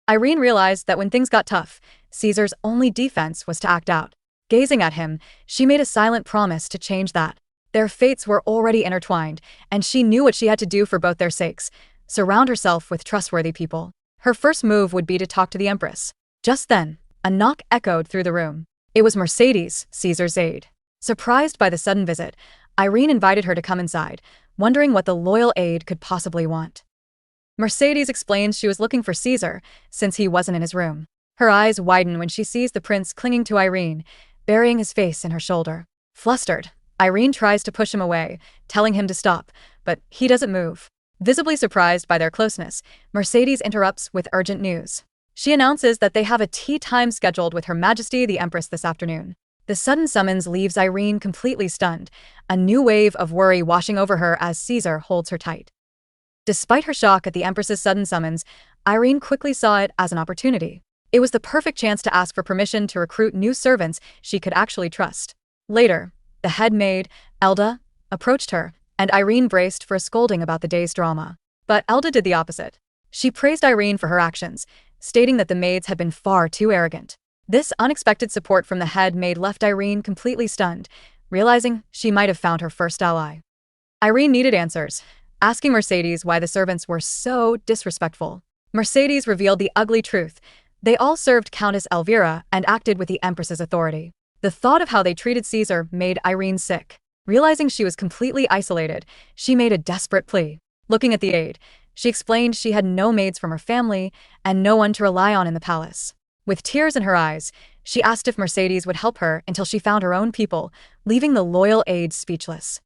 A: Irene realized that when things got tough, Caesar's only defense was to act out. Gazing at him, she made a silent promise to change that. Their fates were already intertwined, and she knew what she had to do for both their sakes: surround herself with trustworthy people. Her first move would be to talk to the empress. Just then, a knock echoed through the room. It was Mercedes, Caesar's aide. Surprised by the sudden visit, Irene invited her to come inside, wondering what the loyal aide could possibly want. Mercedes explains she was looking for Caesar, since he wasn't in his room. Her eyes widen when she sees the prince clinging to Irene, burying his face in her shoulder. Flustered, Irene tries to push him away, telling him to stop, but he doesn't move. Visibly surprised by their closeness, Mercedes interrupts with urgent news. She announces that they have a tea time scheduled with Her Majesty the Empress this afternoon. The sudden summons leaves Irene completely stunned, a new wave of worry washing over her as Caesar holds her tight. Despite her shock at the Empress's sudden summons, Irene quickly saw it as an opportunity. It was the perfect chance to ask for permission to recruit new servants she could actually trust. Later, the head maid, Elda, approached her, and Irene braced for a scolding about the day's drama. But Elda did the opposite. She praised Irene for her actions, stating that the maids had been far too arrogant. This unexpected support from the head maid left Irene completely stunned, realizing she might have found her first ally. Irene needed answers, asking Mercedes why the servants were so disrespectful. Mercedes revealed the ugly truth. They all served Countess Elvira and acted with the Empress's authority. The thought of how they treated Caesar made Irene sick. Realizing she was completely isolated, she made a desperate plea. Looking at the aide, she explained she had no maids from her family and no one to rely on in the palace. With tears in her eyes, she asked if Mercedes would help her until she found her own people, leaving the loyal aide speechless.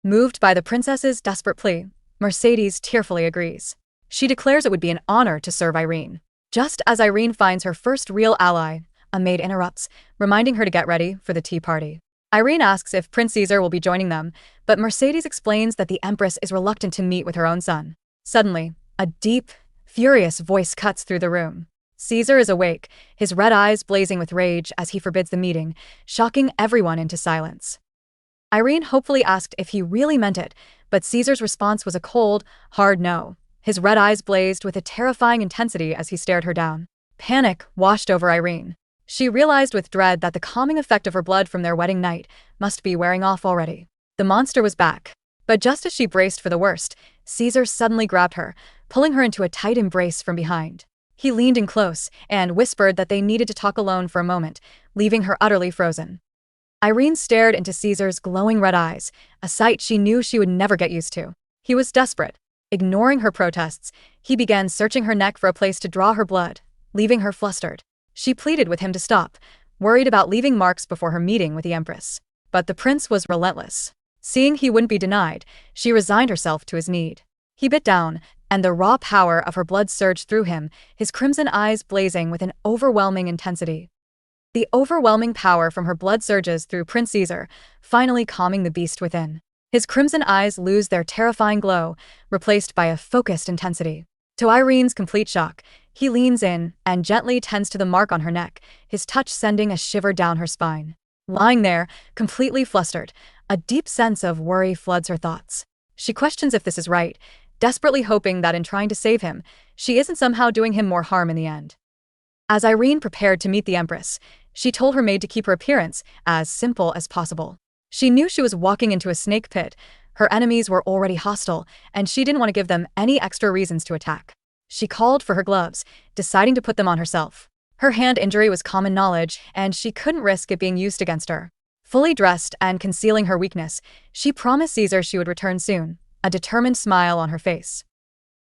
A: Moved by the princess's desperate plea, Mercedes tearfully agrees. She declares it would be an honor to serve Irene. Just as Irene finds her first real ally, a maid interrupts, reminding her to get ready for the tea party. Irene asks if Prince Caesar will be joining them, but Mercedes explains that the Empress is reluctant to meet with her own son. Suddenly, a deep, furious voice cuts through the room. Caesar is awake, his red eyes blazing with rage as he forbids the meeting, shocking everyone into silence. Irene hopefully asked if he really meant it, but Caesar's response was a cold, hard no. His red eyes blazed with a terrifying intensity as he stared her down. Panic washed over Irene. She realized with dread that the calming effect of her blood from their wedding night must be wearing off already. The monster was back. But just as she braced for the worst, Caesar suddenly grabbed her, pulling her into a tight embrace from behind. He leaned in close and whispered that they needed to talk alone for a moment, leaving her utterly frozen. Irene stared into Caesar's glowing red eyes, a sight she knew she would never get used to. He was desperate. Ignoring her protests, he began searching her neck for a place to draw her blood, leaving her flustered. She pleaded with him to stop, worried about leaving marks before her meeting with the empress. But the prince was relentless. Seeing he wouldn't be denied, she resigned herself to his need. He bit down, and the raw power of her blood surged through him, his crimson eyes blazing with an overwhelming intensity. The overwhelming power from her blood surges through Prince Caesar, finally calming the beast within. His crimson eyes lose their terrifying glow, replaced by a focused intensity. To Irene's complete shock, he leans in and gently tends to the mark on her neck, his touch sending a shiver down her spine. Lying there, completely flustered, a deep sense of worry floods her thoughts. She questions if this is right, desperately hoping that in trying to save him, she isn't somehow doing him more harm in the end. As Irene prepared to meet the empress, she told her maid to keep her appearance as simple as possible. She knew she was walking into a snake pit, her enemies were already hostile, and she didn't want to give them any extra reasons to attack. She called for her gloves, deciding to put them on herself. Her hand injury was common knowledge, and she couldn't risk it being used against her. Fully dressed and concealing her weakness, she promised Caesar she would return soon, a determined smile on her face.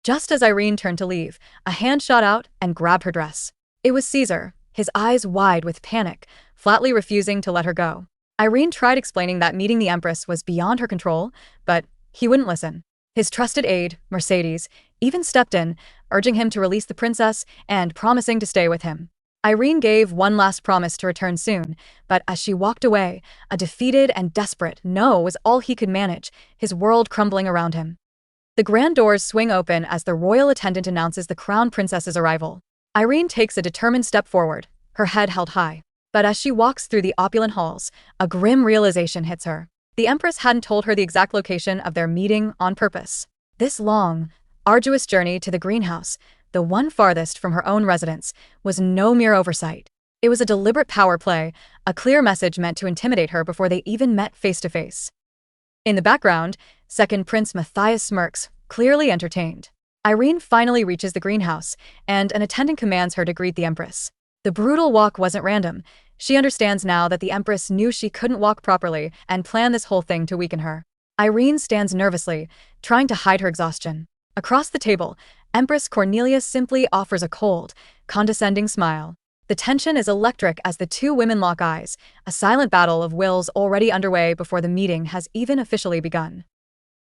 A: Just as Irene turned to leave, a hand shot out and grabbed her dress. It was Caesar, his eyes wide with panic, flatly refusing to let her go. Irene tried explaining that meeting the empress was beyond her control, but he wouldn't listen. His trusted aide, Mercedes, even stepped in, urging him to release the princess and promising to stay with him. Irene gave one last promise to return soon, but as she walked away, a defeated and desperate no was all he could manage, his world crumbling around him. The grand doors swing open as the royal attendant announces the crown princess's arrival. Irene takes a determined step forward, her head held high. But as she walks through the opulent halls, a grim realization hits her. The empress hadn't told her the exact location of their meeting on purpose. This long, arduous journey to the greenhouse, the one farthest from her own residence, was no mere oversight. It was a deliberate power play, a clear message meant to intimidate her before they even met face to face. In the background, second Prince Matthias smirks, clearly entertained. Irene finally reaches the greenhouse, and an attendant commands her to greet the empress. The brutal walk wasn't random. She understands now that the empress knew she couldn't walk properly and planned this whole thing to weaken her. Irene stands nervously, trying to hide her exhaustion. Across the table, Empress Cornelia simply offers a cold, condescending smile. The tension is electric as the two women lock eyes, a silent battle of wills already underway before the meeting has even officially begun.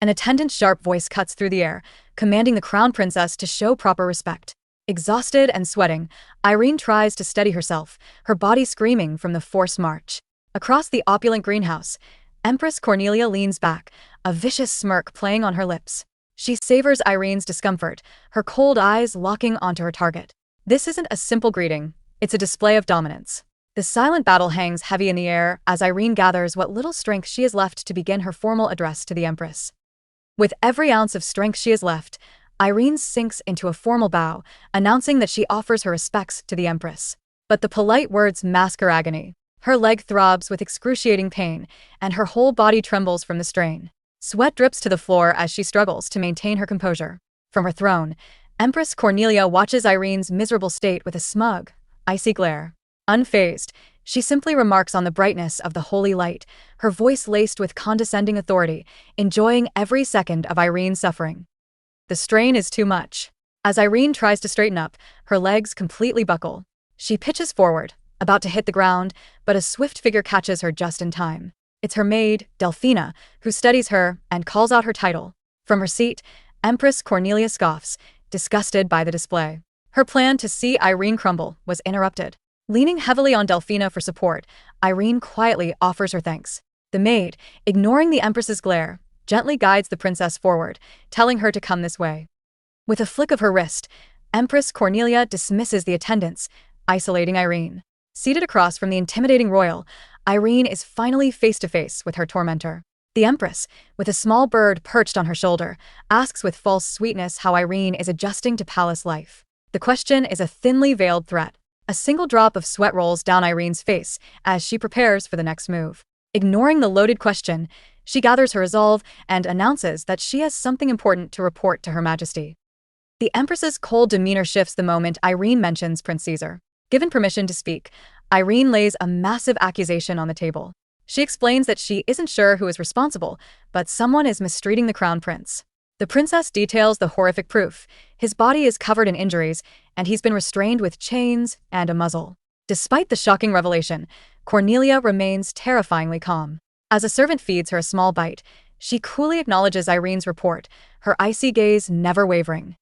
A: An attendant's sharp voice cuts through the air, commanding the crown princess to show proper respect. Exhausted and sweating, Irene tries to steady herself, her body screaming from the forced march. Across the opulent greenhouse, Empress Cornelia leans back, a vicious smirk playing on her lips. She savors Irene's discomfort, her cold eyes locking onto her target. This isn't a simple greeting, it's a display of dominance. The silent battle hangs heavy in the air as Irene gathers what little strength she has left to begin her formal address to the empress. With every ounce of strength she has left, Irene sinks into a formal bow, announcing that she offers her respects to the empress. But the polite words mask her agony. Her leg throbs with excruciating pain, and her whole body trembles from the strain. Sweat drips to the floor as she struggles to maintain her composure. From her throne, Empress Cornelia watches Irene's miserable state with a smug, icy glare. Unfazed, she simply remarks on the brightness of the holy light, her voice laced with condescending authority, enjoying every second of Irene's suffering. The strain is too much. As Irene tries to straighten up, her legs completely buckle. She pitches forward, about to hit the ground, but a swift figure catches her just in time. It's her maid, Delphina, who steadies her and calls out her title. From her seat, Empress Cornelia scoffs, disgusted by the display. Her plan to see Irene crumble was interrupted. Leaning heavily on Delphina for support, Irene quietly offers her thanks. The maid, ignoring the empress's glare, gently guides the princess forward, telling her to come this way. With a flick of her wrist, Empress Cornelia dismisses the attendants, isolating Irene. Seated across from the intimidating royal, Irene is finally face-to-face with her tormentor. The empress, with a small bird perched on her shoulder, asks with false sweetness how Irene is adjusting to palace life. The question is a thinly veiled threat. A single drop of sweat rolls down Irene's face as she prepares for the next move. Ignoring the loaded question, she gathers her resolve and announces that she has something important to report to Her Majesty. The Empress's cold demeanor shifts the moment Irene mentions Prince Caesar. Given permission to speak, Irene lays a massive accusation on the table. She explains that she isn't sure who is responsible, but someone is mistreating the crown prince. The princess details the horrific proof. His body is covered in injuries, and he's been restrained with chains and a muzzle. Despite the shocking revelation, Cornelia remains terrifyingly calm. As a servant feeds her a small bite, she coolly acknowledges Irene's report, her icy gaze never wavering.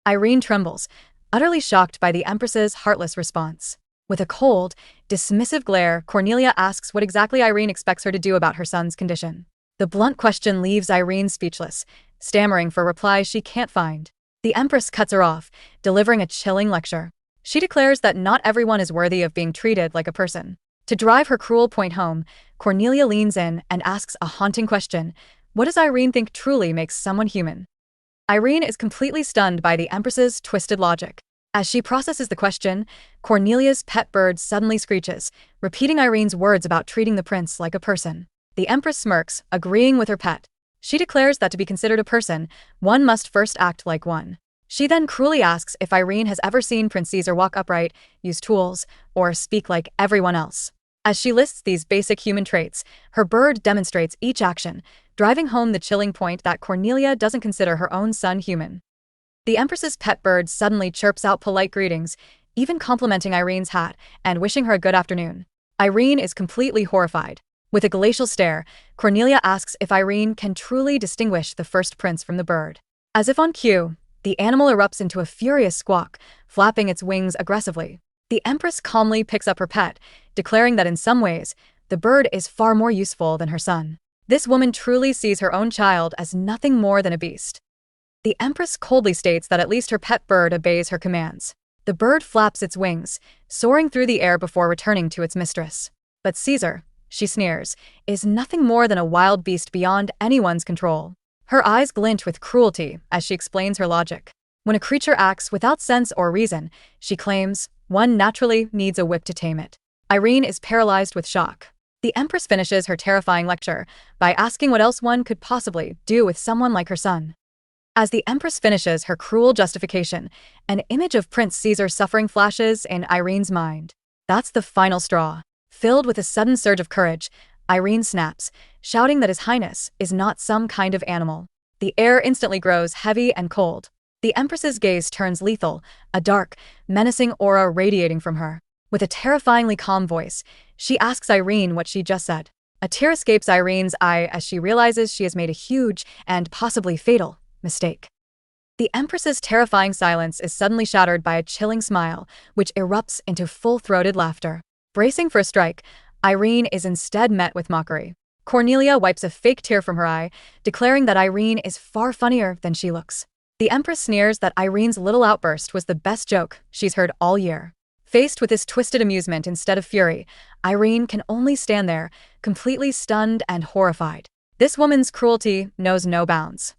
A: Irene trembles, utterly shocked by the Empress's heartless response. With a cold, dismissive glare, Cornelia asks what exactly Irene expects her to do about her son's condition. The blunt question leaves Irene speechless, stammering for replies she can't find. The Empress cuts her off, delivering a chilling lecture. She declares that not everyone is worthy of being treated like a person. To drive her cruel point home, Cornelia leans in and asks a haunting question. What does Irene think truly makes someone human? Irene is completely stunned by the Empress's twisted logic. As she processes the question, Cornelia's pet bird suddenly screeches, repeating Irene's words about treating the prince like a person. The Empress smirks, agreeing with her pet. She declares that to be considered a person, one must first act like one. She then cruelly asks if Irene has ever seen Prince Caesar walk upright, use tools, or speak like everyone else. As she lists these basic human traits, her bird demonstrates each action, driving home the chilling point that Cornelia doesn't consider her own son human. The Empress's pet bird suddenly chirps out polite greetings, even complimenting Irene's hat and wishing her a good afternoon. Irene is completely horrified. With a glacial stare, Cornelia asks if Irene can truly distinguish the first prince from the bird. As if on cue, the animal erupts into a furious squawk, flapping its wings aggressively. The Empress calmly picks up her pet, declaring that in some ways, the bird is far more useful than her son. This woman truly sees her own child as nothing more than a beast. The Empress coldly states that at least her pet bird obeys her commands. The bird flaps its wings, soaring through the air before returning to its mistress. But Caesar, she sneers, is nothing more than a wild beast beyond anyone's control. Her eyes glint with cruelty as she explains her logic. When a creature acts without sense or reason, she claims, one naturally needs a whip to tame it. Irene is paralyzed with shock. The Empress finishes her terrifying lecture by asking what else one could possibly do with someone like her son. As the Empress finishes her cruel justification, an image of Prince Caesar suffering flashes in Irene's mind. That's the final straw. Filled with a sudden surge of courage, Irene snaps, shouting that His Highness is not some kind of animal. The air instantly grows heavy and cold. The Empress's gaze turns lethal, a dark, menacing aura radiating from her. With a terrifyingly calm voice, she asks Irene what she just said. A tear escapes Irene's eye as she realizes she has made a huge, and possibly fatal, mistake. The Empress's terrifying silence is suddenly shattered by a chilling smile, which erupts into full-throated laughter. Bracing for a strike, Irene is instead met with mockery. Cornelia wipes a fake tear from her eye, declaring that Irene is far funnier than she looks. The Empress sneers that Irene's little outburst was the best joke she's heard all year. Faced with this twisted amusement instead of fury, Irene can only stand there, completely stunned and horrified. This woman's cruelty knows no bounds.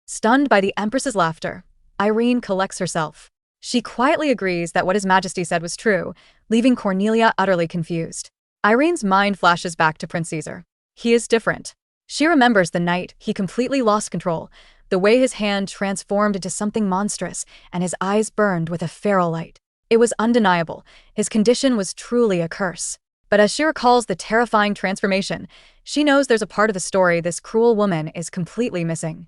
A: Stunned by the Empress's laughter, Irene collects herself. She quietly agrees that what His Majesty said was true, leaving Cornelia utterly confused. Irene's mind flashes back to Prince Caesar. He is different. She remembers the night he completely lost control, the way his hand transformed into something monstrous and his eyes burned with a feral light. It was undeniable. His condition was truly a curse. But as she recalls the terrifying transformation, she knows there's a part of the story this cruel woman is completely missing.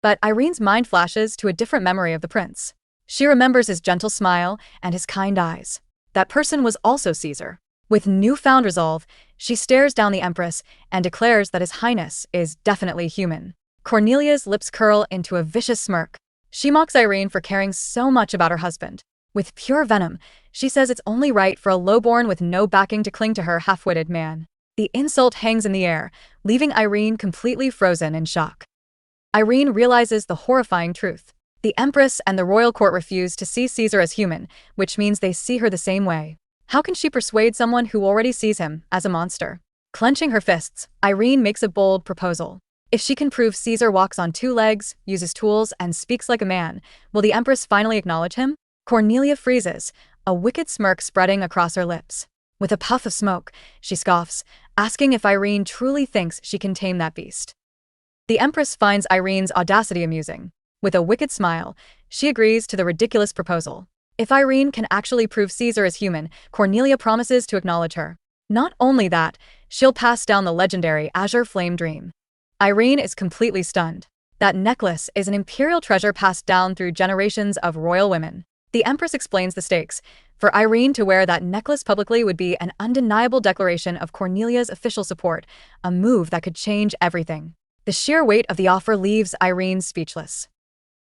A: But Irene's mind flashes to a different memory of the prince. She remembers his gentle smile and his kind eyes. That person was also Caesar. With newfound resolve, she stares down the Empress and declares that His Highness is definitely human. Cornelia's lips curl into a vicious smirk. She mocks Irene for caring so much about her husband. With pure venom, she says it's only right for a lowborn with no backing to cling to her half-witted man. The insult hangs in the air, leaving Irene completely frozen in shock. Irene realizes the horrifying truth. The Empress and the royal court refuse to see Caesar as human, which means they see her the same way. How can she persuade someone who already sees him as a monster? Clenching her fists, Irene makes a bold proposal. If she can prove Caesar walks on two legs, uses tools, and speaks like a man, will the Empress finally acknowledge him? Cornelia freezes, a wicked smirk spreading across her lips. With a puff of smoke, she scoffs, asking if Irene truly thinks she can tame that beast. The Empress finds Irene's audacity amusing. With a wicked smile, she agrees to the ridiculous proposal. If Irene can actually prove Caesar is human, Cornelia promises to acknowledge her. Not only that, she'll pass down the legendary Azure Flame Dream. Irene is completely stunned. That necklace is an imperial treasure passed down through generations of royal women. The Empress explains the stakes. For Irene to wear that necklace publicly would be an undeniable declaration of Cornelia's official support, a move that could change everything. The sheer weight of the offer leaves Irene speechless.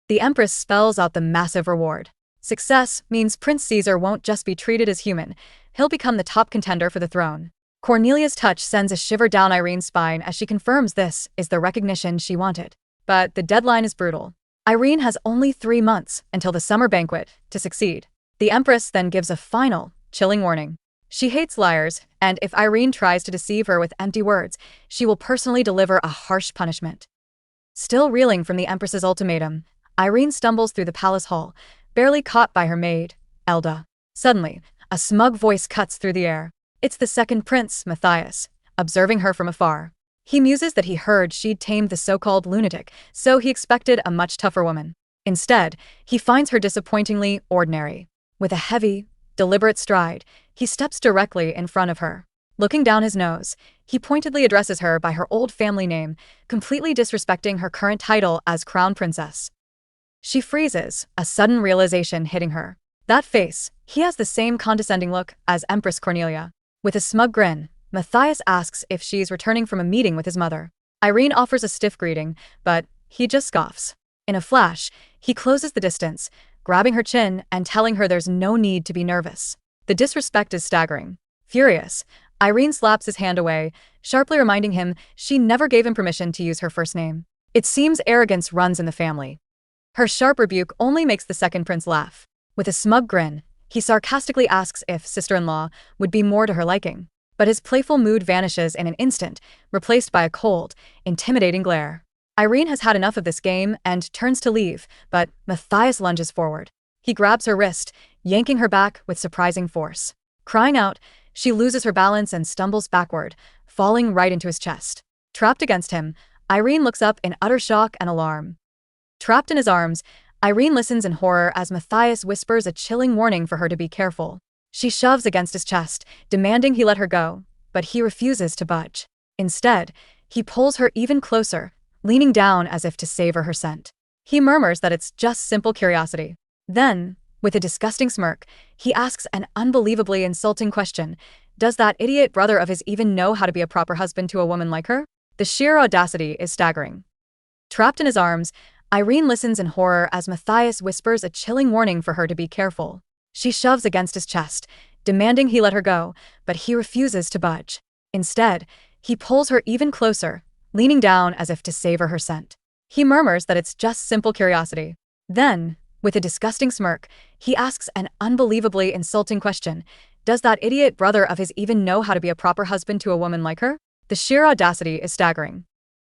A: The Empress spells out the massive reward. Success means Prince Caesar won't just be treated as human, he'll become the top contender for the throne. Cornelia's touch sends a shiver down Irene's spine as she confirms this is the recognition she wanted. But the deadline is brutal. Irene has only 3 months until the summer banquet to succeed. The Empress then gives a final, chilling warning. She hates liars, and if Irene tries to deceive her with empty words, she will personally deliver a harsh punishment. Still reeling from the Empress's ultimatum, Irene stumbles through the palace hall, barely caught by her maid, Elda. Suddenly, a smug voice cuts through the air. It's the second prince, Matthias, observing her from afar. He muses that he heard she'd tamed the so-called lunatic, so he expected a much tougher woman. Instead, he finds her disappointingly ordinary. With a heavy, deliberate stride, he steps directly in front of her. Looking down his nose, he pointedly addresses her by her old family name, completely disrespecting her current title as crown princess. She freezes, a sudden realization hitting her. That face, he has the same condescending look as Empress Cornelia. With a smug grin, Matthias asks if she's returning from a meeting with his mother. Irene offers a stiff greeting, but he just scoffs. In a flash, he closes the distance, grabbing her chin and telling her there's no need to be nervous. The disrespect is staggering. Furious, Irene slaps his hand away, sharply reminding him she never gave him permission to use her first name. It seems arrogance runs in the family. Her sharp rebuke only makes the second prince laugh. With a smug grin, he sarcastically asks if sister-in-law would be more to her liking. But his playful mood vanishes in an instant, replaced by a cold, intimidating glare. Irene has had enough of this game and turns to leave, but Matthias lunges forward. He grabs her wrist, yanking her back with surprising force. Crying out, she loses her balance and stumbles backward, falling right into his chest. Trapped against him, Irene looks up in utter shock and alarm. Trapped in his arms, Irene listens in horror as Matthias whispers a chilling warning for her to be careful. She shoves against his chest, demanding he let her go, but he refuses to budge. Instead, he pulls her even closer, leaning down as if to savor her scent. He murmurs that it's just simple curiosity. Then, with a disgusting smirk, he asks an unbelievably insulting question. Does that idiot brother of his even know how to be a proper husband to a woman like her? The sheer audacity is staggering. Trapped in his arms, Irene listens in horror as Matthias whispers a chilling warning for her to be careful. She shoves against his chest, demanding he let her go, but he refuses to budge. Instead, he pulls her even closer, leaning down as if to savor her scent. He murmurs that it's just simple curiosity. Then, with a disgusting smirk, he asks an unbelievably insulting question. Does that idiot brother of his even know how to be a proper husband to a woman like her? The sheer audacity is staggering.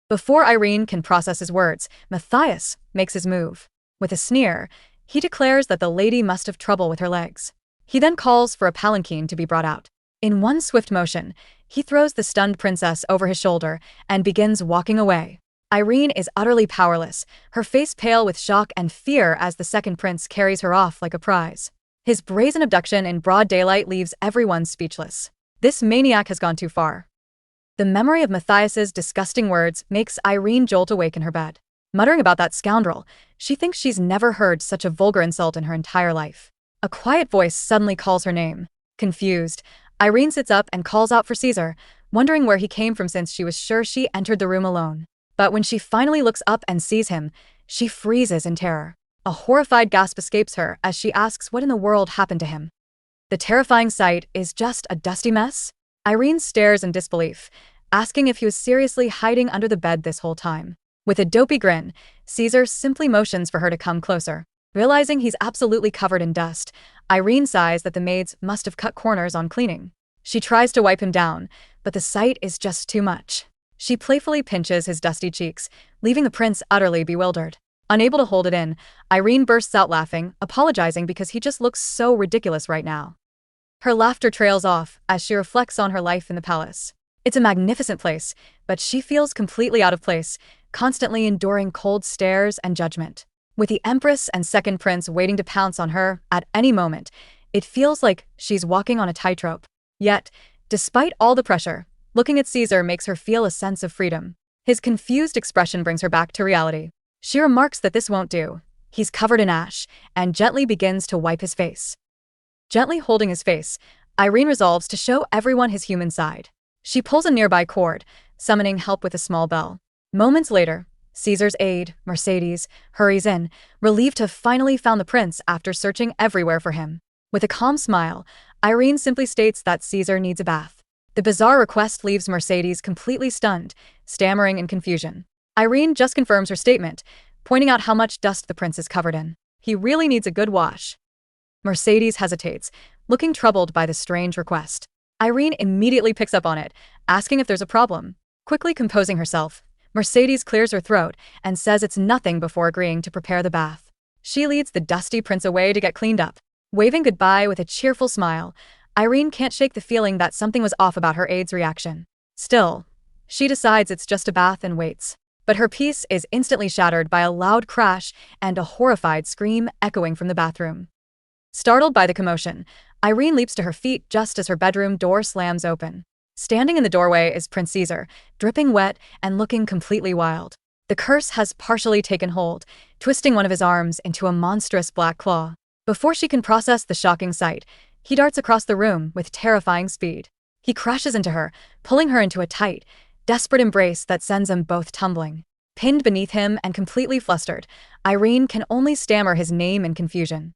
A: Before Irene can process his words, Matthias makes his move. With a sneer, he declares that the lady must have trouble with her legs. He then calls for a palanquin to be brought out. In one swift motion, he throws the stunned princess over his shoulder and begins walking away. Irene is utterly powerless, her face pale with shock and fear as the second prince carries her off like a prize. His brazen abduction in broad daylight leaves everyone speechless. This maniac has gone too far. The memory of Matthias's disgusting words makes Irene jolt awake in her bed. Muttering about that scoundrel, she thinks she's never heard such a vulgar insult in her entire life. A quiet voice suddenly calls her name. Confused, Irene sits up and calls out for Caesar, wondering where he came from since she was sure she entered the room alone. But when she finally looks up and sees him, she freezes in terror. A horrified gasp escapes her as she asks what in the world happened to him. The terrifying sight is just a dusty mess. Irene stares in disbelief, asking if he was seriously hiding under the bed this whole time. With a dopey grin, Caesar simply motions for her to come closer. Realizing he's absolutely covered in dust, Irene sighs that the maids must have cut corners on cleaning. She tries to wipe him down, but the sight is just too much. She playfully pinches his dusty cheeks, leaving the prince utterly bewildered. Unable to hold it in, Irene bursts out laughing, apologizing because he just looks so ridiculous right now. Her laughter trails off as she reflects on her life in the palace. It's a magnificent place, but she feels completely out of place, constantly enduring cold stares and judgment. With the empress and second prince waiting to pounce on her at any moment, it feels like she's walking on a tightrope. Yet, Despite all the pressure, looking at Caesar makes her feel a sense of freedom. His confused expression brings her back to reality. She remarks that this won't do. He's covered in ash, and gently begins to wipe his face. Gently holding his face, Irene resolves to show everyone his human side. She pulls a nearby cord, summoning help with a small bell. Moments later, Caesar's aide, Mercedes, hurries in, relieved to have finally found the prince after searching everywhere for him. With a calm smile, Irene simply states that Caesar needs a bath. The bizarre request leaves Mercedes completely stunned, stammering in confusion. Irene just confirms her statement, pointing out how much dust the prince is covered in. He really needs a good wash. Mercedes hesitates, looking troubled by the strange request. Irene immediately picks up on it, asking if there's a problem. Quickly composing herself, Mercedes clears her throat and says it's nothing before agreeing to prepare the bath. She leads the dusty prince away to get cleaned up. Waving goodbye with a cheerful smile, Irene can't shake the feeling that something was off about her aide's reaction. Still, she decides it's just a bath and waits. But her peace is instantly shattered by a loud crash and a horrified scream echoing from the bathroom. Startled by the commotion, Irene leaps to her feet just as her bedroom door slams open. Standing in the doorway is Prince Caesar, dripping wet and looking completely wild. The curse has partially taken hold, twisting one of his arms into a monstrous black claw. Before she can process the shocking sight, he darts across the room with terrifying speed. He crashes into her, pulling her into a tight, desperate embrace that sends them both tumbling. Pinned beneath him and completely flustered, Irene can only stammer his name in confusion.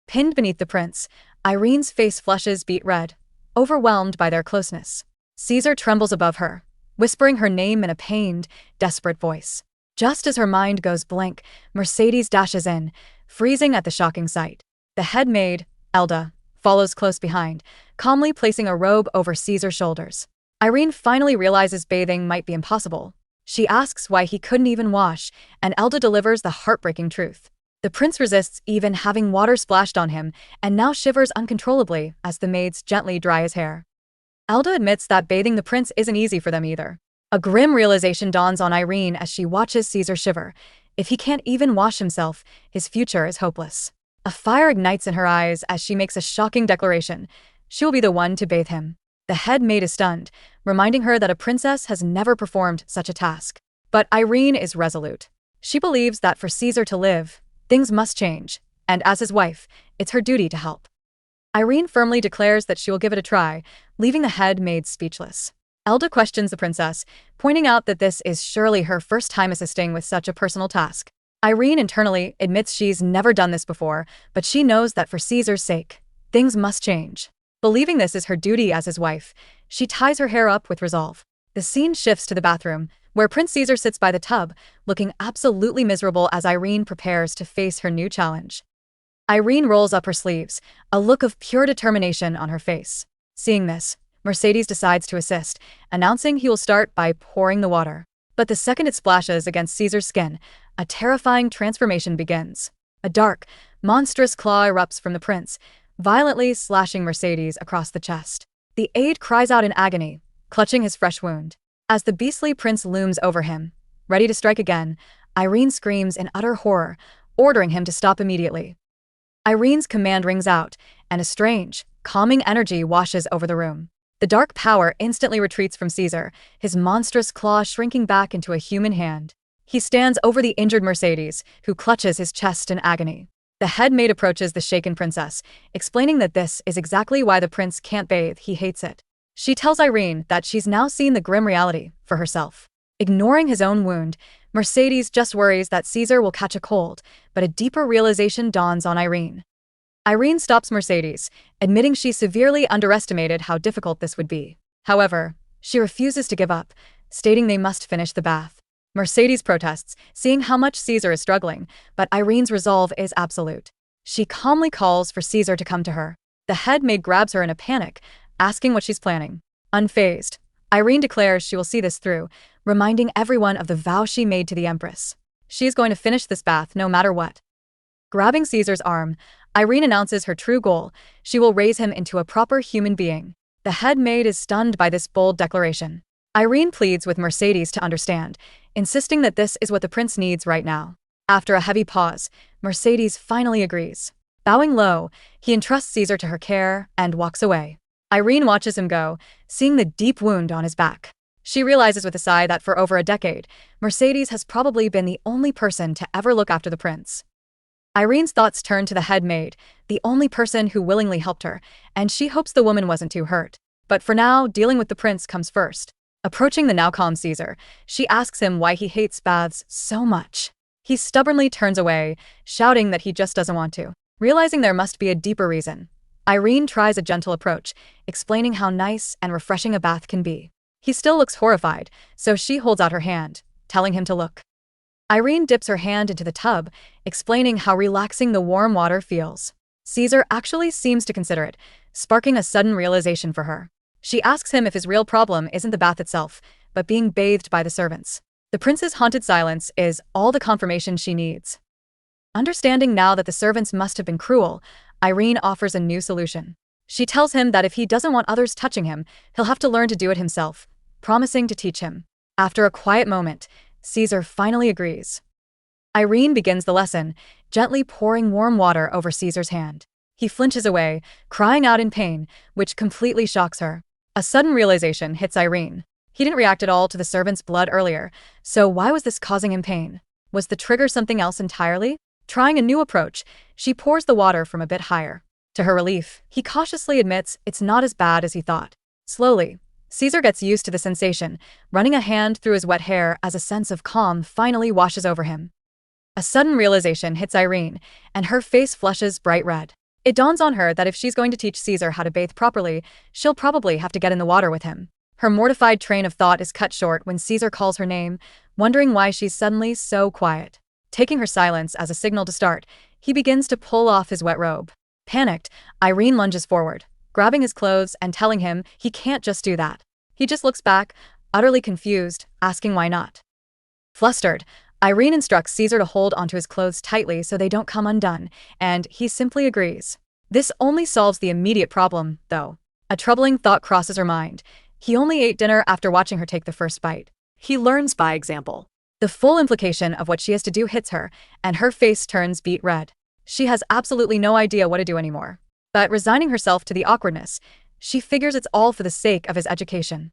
A: Pinned beneath the prince, Irene's face flushes beet red, overwhelmed by their closeness. Caesar trembles above her, whispering her name in a pained, desperate voice. Just as her mind goes blank, Mercedes dashes in, freezing at the shocking sight. The head maid, Elda, follows close behind, calmly placing a robe over Caesar's shoulders. Irene finally realizes bathing might be impossible. She asks why he couldn't even wash, and Elda delivers the heartbreaking truth. The prince resists even having water splashed on him and now shivers uncontrollably as the maids gently dry his hair. Elda admits that bathing the prince isn't easy for them either. A grim realization dawns on Irene as she watches Caesar shiver. If he can't even wash himself, his future is hopeless. A fire ignites in her eyes as she makes a shocking declaration. She will be the one to bathe him. The head maid is stunned, reminding her that a princess has never performed such a task. But Irene is resolute. She believes that for Caesar to live, things must change, and as his wife, it's her duty to help. Irene firmly declares that she will give it a try, leaving the head maid speechless. Elda questions the princess, pointing out that this is surely her first time assisting with such a personal task. Irene internally admits she's never done this before, but she knows that for Caesar's sake, things must change. Believing this is her duty as his wife, she ties her hair up with resolve. The scene shifts to the bathroom, where Prince Caesar sits by the tub, looking absolutely miserable as Irene prepares to face her new challenge. Irene rolls up her sleeves, a look of pure determination on her face. Seeing this, Mercedes decides to assist, announcing he will start by pouring the water. But the second it splashes against Caesar's skin, a terrifying transformation begins. A dark, monstrous claw erupts from the prince, violently slashing Mercedes across the chest. The aide cries out in agony, clutching his fresh wound. As the beastly prince looms over him, ready to strike again, Irene screams in utter horror, ordering him to stop immediately. Irene's command rings out, and a strange, calming energy washes over the room. The dark power instantly retreats from Caesar, his monstrous claw shrinking back into a human hand. He stands over the injured Mercedes, who clutches his chest in agony. The head maid approaches the shaken princess, explaining that this is exactly why the prince can't bathe, he hates it. She tells Irene that she's now seen the grim reality for herself. Ignoring his own wound, Mercedes just worries that Caesar will catch a cold, but a deeper realization dawns on Irene. Irene stops Mercedes, admitting she severely underestimated how difficult this would be. However, she refuses to give up, stating they must finish the bath. Mercedes protests, seeing how much Caesar is struggling, but Irene's resolve is absolute. She calmly calls for Caesar to come to her. The head maid grabs her in a panic, asking what she's planning. Unfazed, Irene declares she will see this through, reminding everyone of the vow she made to the empress. She is going to finish this bath no matter what. Grabbing Caesar's arm, Irene announces her true goal. She will raise him into a proper human being. The head maid is stunned by this bold declaration. Irene pleads with Mercedes to understand, insisting that this is what the prince needs right now. After a heavy pause, Mercedes finally agrees. Bowing low, he entrusts Caesar to her care and walks away. Irene watches him go, seeing the deep wound on his back. She realizes with a sigh that for over a decade, Mercedes has probably been the only person to ever look after the prince. Irene's thoughts turn to the head maid, the only person who willingly helped her, and she hopes the woman wasn't too hurt. But for now, dealing with the prince comes first. Approaching the now calm Caesar, she asks him why he hates baths so much. He stubbornly turns away, shouting that he just doesn't want to. Realizing there must be a deeper reason, Irene tries a gentle approach, explaining how nice and refreshing a bath can be. He still looks horrified, so she holds out her hand, telling him to look. Irene dips her hand into the tub, explaining how relaxing the warm water feels. Caesar actually seems to consider it, sparking a sudden realization for her. She asks him if his real problem isn't the bath itself, but being bathed by the servants. The prince's haunted silence is all the confirmation she needs. Understanding now that the servants must have been cruel, Irene offers a new solution. She tells him that if he doesn't want others touching him, he'll have to learn to do it himself, promising to teach him. After a quiet moment, Caesar finally agrees. Irene begins the lesson, gently pouring warm water over Caesar's hand. He flinches away, crying out in pain, which completely shocks her. A sudden realization hits Irene. He didn't react at all to the servant's blood earlier, so why was this causing him pain? Was the trigger something else entirely? Trying a new approach, she pours the water from a bit higher. To her relief, he cautiously admits it's not as bad as he thought. Slowly, Caesar gets used to the sensation, running a hand through his wet hair as a sense of calm finally washes over him. A sudden realization hits Irene, and her face flushes bright red. It dawns on her that if she's going to teach Caesar how to bathe properly, she'll probably have to get in the water with him. Her mortified train of thought is cut short when Caesar calls her name, wondering why she's suddenly so quiet. Taking her silence as a signal to start, he begins to pull off his wet robe. Panicked, Irene lunges forward, grabbing his clothes and telling him he can't just do that. He just looks back, utterly confused, asking why not. Flustered, Irene instructs Caesar to hold onto his clothes tightly so they don't come undone, and he simply agrees. This only solves the immediate problem, though. A troubling thought crosses her mind. He only ate dinner after watching her take the first bite. He learns by example. The full implication of what she has to do hits her, and her face turns beet red. She has absolutely no idea what to do anymore. But resigning herself to the awkwardness, she figures it's all for the sake of his education.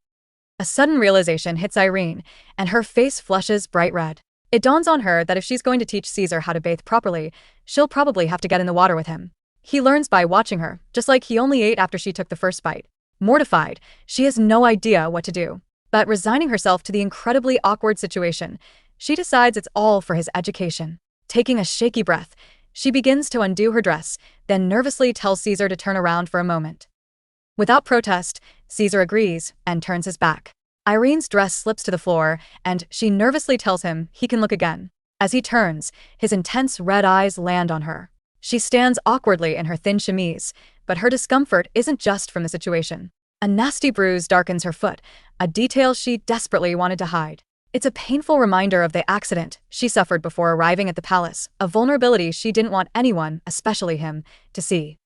A: A sudden realization hits Irene, and her face flushes bright red. It dawns on her that if she's going to teach Caesar how to bathe properly, she'll probably have to get in the water with him. He learns by watching her, just like he only ate after she took the first bite. Mortified, she has no idea what to do. But resigning herself to the incredibly awkward situation, she decides it's all for his education. Taking a shaky breath, she begins to undo her dress, then nervously tells Caesar to turn around for a moment. Without protest, Caesar agrees and turns his back. Irene's dress slips to the floor, and she nervously tells him he can look again. As he turns, his intense red eyes land on her. She stands awkwardly in her thin chemise, but her discomfort isn't just from the situation. A nasty bruise darkens her foot, a detail she desperately wanted to hide. It's a painful reminder of the accident she suffered before arriving at the palace, a vulnerability she didn't want anyone, especially him, to see.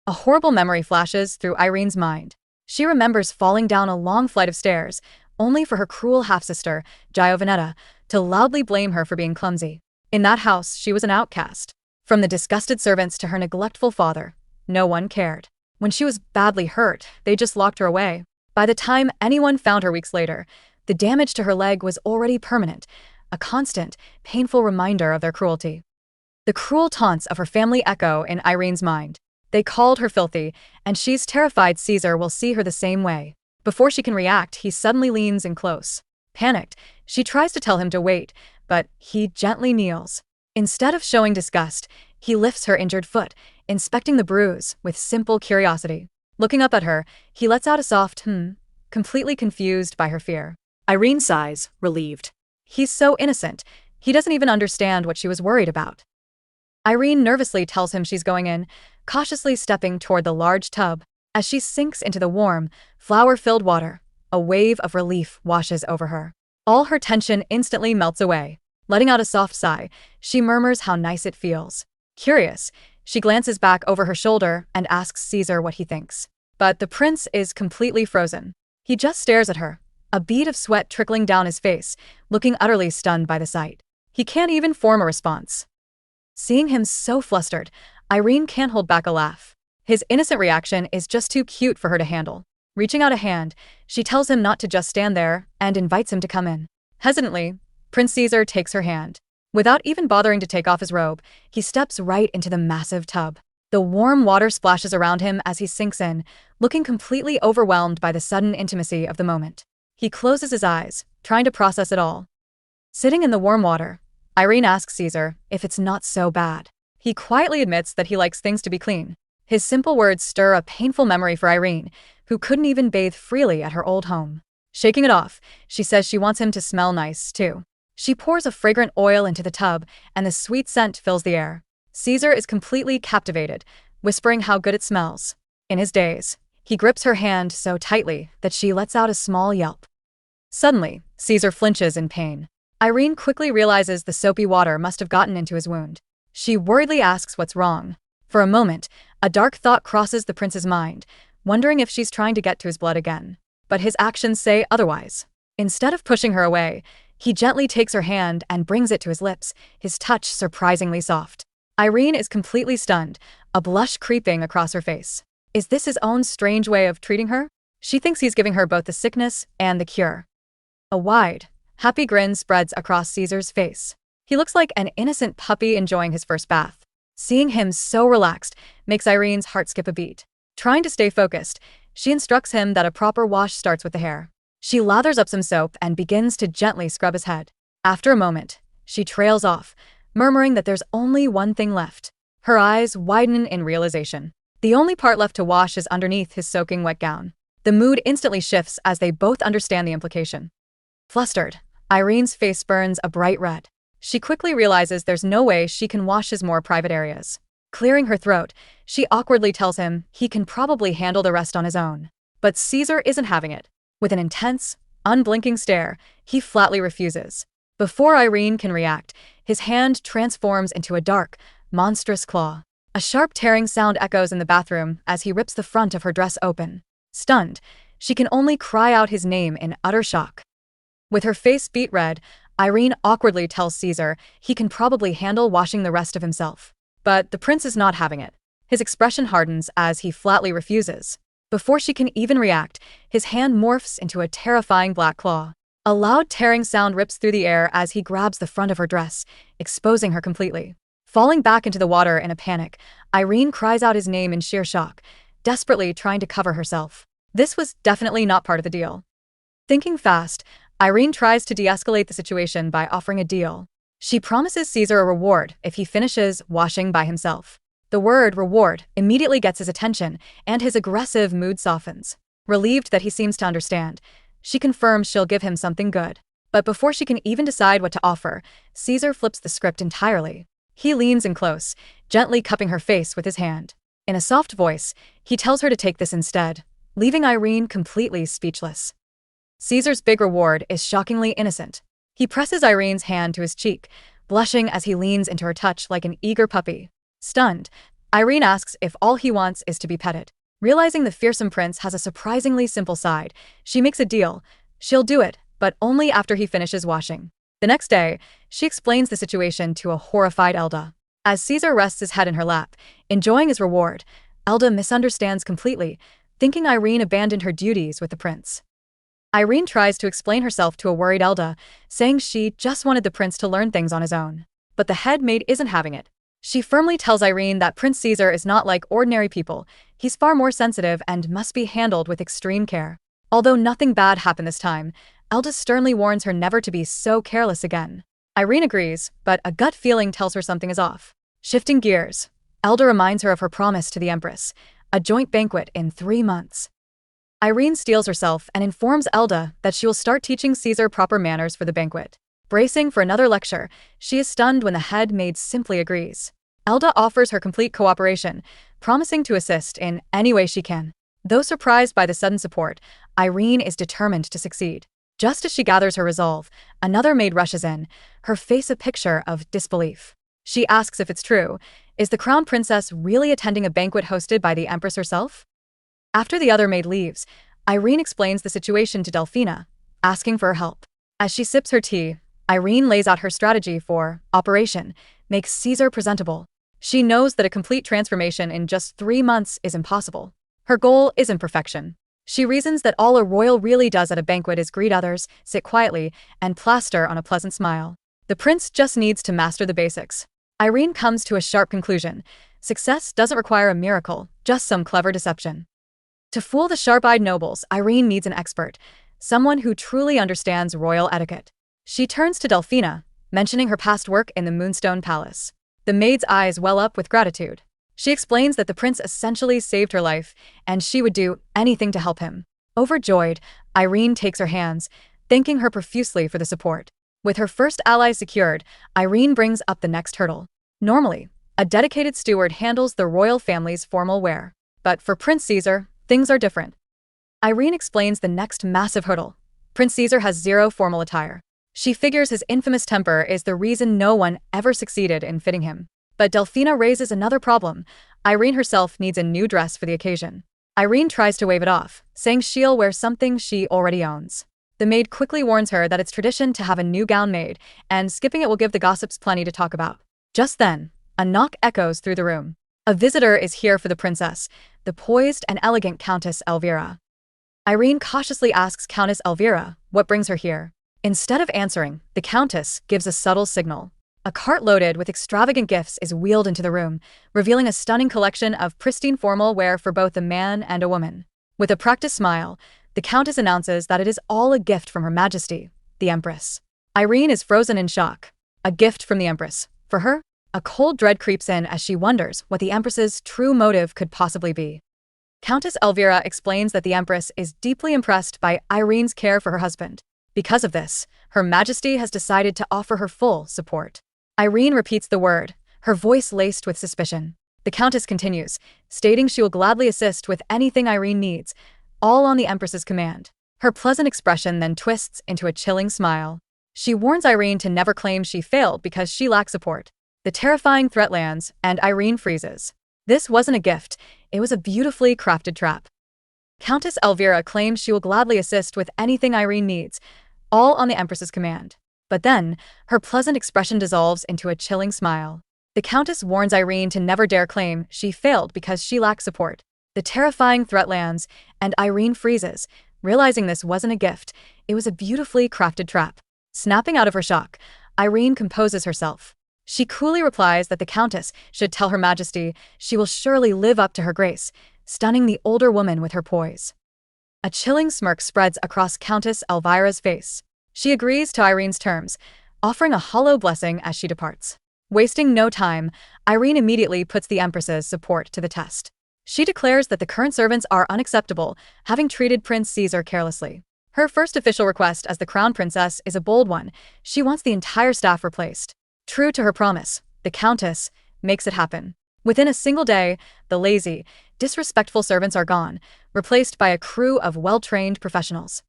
A: A horrible memory flashes through Irene's mind. She remembers falling down a long flight of stairs, only for her cruel half-sister, Giovanetta, to loudly blame her for being clumsy. In that house, she was an outcast. From the disgusted servants to her neglectful father, no one cared. When she was badly hurt, they just locked her away. By the time anyone found her weeks later, the damage to her leg was already permanent, a constant, painful reminder of their cruelty. The cruel taunts of her family echo in Irene's mind. They called her filthy, and she's terrified Caesar will see her the same way. Before she can react, he suddenly leans in close. Panicked, she tries to tell him to wait, but he gently kneels. Instead of showing disgust, he lifts her injured foot, inspecting the bruise with simple curiosity. Looking up at her, he lets out a soft completely confused by her fear. Irene sighs, relieved. He's so innocent, he doesn't even understand what she was worried about. Irene nervously tells him she's going in, cautiously stepping toward the large tub. As she sinks into the warm, flower-filled water, a wave of relief washes over her. All her tension instantly melts away. Letting out a soft sigh, she murmurs how nice it feels. Curious, she glances back over her shoulder and asks Caesar what he thinks. But the prince is completely frozen. He just stares at her, a bead of sweat trickling down his face, looking utterly stunned by the sight. He can't even form a response. Seeing him so flustered, Irene can't hold back a laugh. His innocent reaction is just too cute for her to handle. Reaching out a hand, she tells him not to just stand there and invites him to come in. Hesitantly, Prince Caesar takes her hand. Without even bothering to take off his robe, he steps right into the massive tub. The warm water splashes around him as he sinks in, looking completely overwhelmed by the sudden intimacy of the moment. He closes his eyes, trying to process it all. Sitting in the warm water, Irene asks Caesar if it's not so bad. He quietly admits that he likes things to be clean. His simple words stir a painful memory for Irene, who couldn't even bathe freely at her old home. Shaking it off, she says she wants him to smell nice, too. She pours a fragrant oil into the tub, and the sweet scent fills the air. Caesar is completely captivated, whispering how good it smells. In his daze, he grips her hand so tightly that she lets out a small yelp. Suddenly, Caesar flinches in pain. Irene quickly realizes the soapy water must have gotten into his wound. She worriedly asks what's wrong. For a moment, a dark thought crosses the prince's mind, wondering if she's trying to get to his blood again. But his actions say otherwise. Instead of pushing her away, he gently takes her hand and brings it to his lips, his touch surprisingly soft. Irene is completely stunned, a blush creeping across her face. Is this his own strange way of treating her? She thinks he's giving her both the sickness and the cure. A wide, happy grin spreads across Caesar's face. He looks like an innocent puppy enjoying his first bath. Seeing him so relaxed makes Irene's heart skip a beat. Trying to stay focused, she instructs him that a proper wash starts with the hair. She lathers up some soap and begins to gently scrub his head. After a moment, she trails off, murmuring that there's only one thing left. Her eyes widen in realization. The only part left to wash is underneath his soaking wet gown. The mood instantly shifts as they both understand the implication. Flustered, Irene's face burns a bright red. She quickly realizes there's no way she can wash his more private areas. Clearing her throat, she awkwardly tells him he can probably handle the rest on his own. But Caesar isn't having it. With an intense, unblinking stare, he flatly refuses. Before Irene can react, his hand transforms into a dark, monstrous claw. A sharp tearing sound echoes in the bathroom as he rips the front of her dress open. Stunned, she can only cry out his name in utter shock. With her face beet red, Irene awkwardly tells Caesar he can probably handle washing the rest of himself. But the prince is not having it. His expression hardens as he flatly refuses. Before she can even react, his hand morphs into a terrifying black claw. A loud tearing sound rips through the air as he grabs the front of her dress, exposing her completely. Falling back into the water in a panic, Irene cries out his name in sheer shock, desperately trying to cover herself. This was definitely not part of the deal. Thinking fast, Irene tries to de-escalate the situation by offering a deal. She promises Caesar a reward if he finishes washing by himself. The word reward immediately gets his attention, and his aggressive mood softens. Relieved that he seems to understand, she confirms she'll give him something good. But before she can even decide what to offer, Caesar flips the script entirely. He leans in close, gently cupping her face with his hand. In a soft voice, he tells her to take this instead, leaving Irene completely speechless. Caesar's big reward is shockingly innocent. He presses Irene's hand to his cheek, blushing as he leans into her touch like an eager puppy. Stunned, Irene asks if all he wants is to be petted. Realizing the fearsome prince has a surprisingly simple side, she makes a deal. She'll do it, but only after he finishes washing. The next day, she explains the situation to a horrified Elda. As Caesar rests his head in her lap, enjoying his reward, Elda misunderstands completely, thinking Irene abandoned her duties with the prince. Irene tries to explain herself to a worried Elda, saying she just wanted the prince to learn things on his own. But the head maid isn't having it. She firmly tells Irene that Prince Caesar is not like ordinary people. He's far more sensitive and must be handled with extreme care. Although nothing bad happened this time, Elda sternly warns her never to be so careless again. Irene agrees, but a gut feeling tells her something is off. Shifting gears, Elda reminds her of her promise to the empress, a joint banquet in 3 months. Irene steels herself and informs Elda that she will start teaching Caesar proper manners for the banquet. Bracing for another lecture, she is stunned when the head maid simply agrees. Elda offers her complete cooperation, promising to assist in any way she can. Though surprised by the sudden support, Irene is determined to succeed. Just as she gathers her resolve, another maid rushes in, her face a picture of disbelief. She asks if it's true. Is the crown princess really attending a banquet hosted by the empress herself? After the other maid leaves, Irene explains the situation to Delphina, asking for her help. As she sips her tea, Irene lays out her strategy for Operation Make Caesar Presentable. She knows that a complete transformation in just 3 months is impossible. Her goal isn't perfection. She reasons that all a royal really does at a banquet is greet others, sit quietly, and plaster on a pleasant smile. The prince just needs to master the basics. Irene comes to a sharp conclusion. Success doesn't require a miracle, just some clever deception. To fool the sharp-eyed nobles, Irene needs an expert, someone who truly understands royal etiquette. She turns to Delphina, mentioning her past work in the Moonstone Palace. The maid's eyes well up with gratitude. She explains that the prince essentially saved her life, and she would do anything to help him. Overjoyed, Irene takes her hands, thanking her profusely for the support. With her first ally secured, Irene brings up the next hurdle. Normally, a dedicated steward handles the royal family's formal wear. But for Prince Caesar, things are different. Irene explains the next massive hurdle. Prince Caesar has zero formal attire. She figures his infamous temper is the reason no one ever succeeded in fitting him. But Delphina raises another problem. Irene herself needs a new dress for the occasion. Irene tries to wave it off, saying she'll wear something she already owns. The maid quickly warns her that it's tradition to have a new gown made, and skipping it will give the gossips plenty to talk about. Just then, a knock echoes through the room. A visitor is here for the princess, the poised and elegant Countess Elvira. Irene cautiously asks Countess Elvira what brings her here. Instead of answering, the Countess gives a subtle signal. A cart loaded with extravagant gifts is wheeled into the room, revealing a stunning collection of pristine formal wear for both a man and a woman. With a practiced smile, the Countess announces that it is all a gift from Her Majesty, the Empress. Irene is frozen in shock. A gift from the Empress. For her, a cold dread creeps in as she wonders what the Empress's true motive could possibly be. Countess Elvira explains that the Empress is deeply impressed by Irene's care for her husband. Because of this, Her Majesty has decided to offer her full support. Irene repeats the word, her voice laced with suspicion. The Countess continues, stating she will gladly assist with anything Irene needs, all on the Empress's command. Her pleasant expression then twists into a chilling smile. She warns Irene to never claim she failed because she lacks support. The terrifying threat lands, and Irene freezes. This wasn't a gift, it was a beautifully crafted trap. Countess Elvira claims she will gladly assist with anything Irene needs, all on the Empress's command. But then, her pleasant expression dissolves into a chilling smile. The Countess warns Irene to never dare claim she failed because she lacks support. The terrifying threat lands, and Irene freezes, realizing this wasn't a gift, it was a beautifully crafted trap. Snapping out of her shock, Irene composes herself. She coolly replies that the Countess should tell Her Majesty she will surely live up to her grace, stunning the older woman with her poise. A chilling smirk spreads across Countess Elvira's face. She agrees to Irene's terms, offering a hollow blessing as she departs. Wasting no time, Irene immediately puts the Empress's support to the test. She declares that the current servants are unacceptable, having treated Prince Caesar carelessly. Her first official request as the crown princess is a bold one. She wants the entire staff replaced. True to her promise, the Countess makes it happen. Within a single day, the lazy, disrespectful servants are gone, replaced by a crew of well-trained professionals.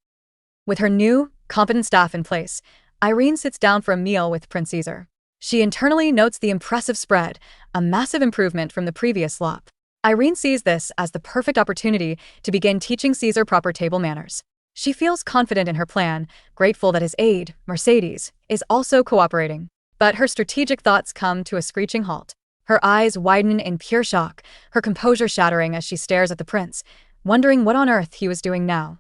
A: With her new, competent staff in place, Irene sits down for a meal with Prince Caesar. She internally notes the impressive spread, a massive improvement from the previous slop. Irene sees this as the perfect opportunity to begin teaching Caesar proper table manners. She feels confident in her plan, grateful that his aide, Mercedes, is also cooperating. But her strategic thoughts come to a screeching halt. Her eyes widen in pure shock, her composure shattering as she stares at the prince, wondering what on earth he was doing now.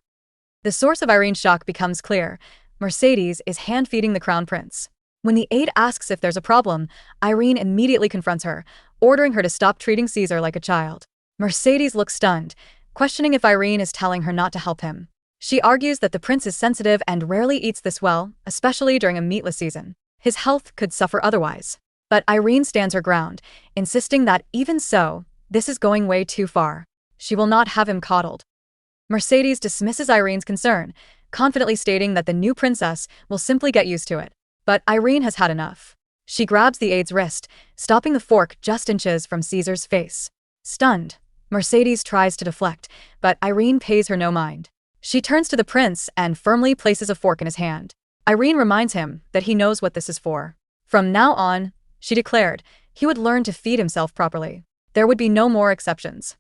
A: The source of Irene's shock becomes clear. Mercedes is hand-feeding the crown prince. When the aide asks if there's a problem, Irene immediately confronts her, ordering her to stop treating Caesar like a child. Mercedes looks stunned, questioning if Irene is telling her not to help him. She argues that the prince is sensitive and rarely eats this well, especially during a meatless season. His health could suffer otherwise. But Irene stands her ground, insisting that even so, this is going way too far. She will not have him coddled. Mercedes dismisses Irene's concern, confidently stating that the new princess will simply get used to it. But Irene has had enough. She grabs the aide's wrist, stopping the fork just inches from Caesar's face. Stunned, Mercedes tries to deflect, but Irene pays her no mind. She turns to the prince and firmly places a fork in his hand. Irene reminds him that he knows what this is for. From now on, she declared, he would learn to feed himself properly. There would be no more exceptions.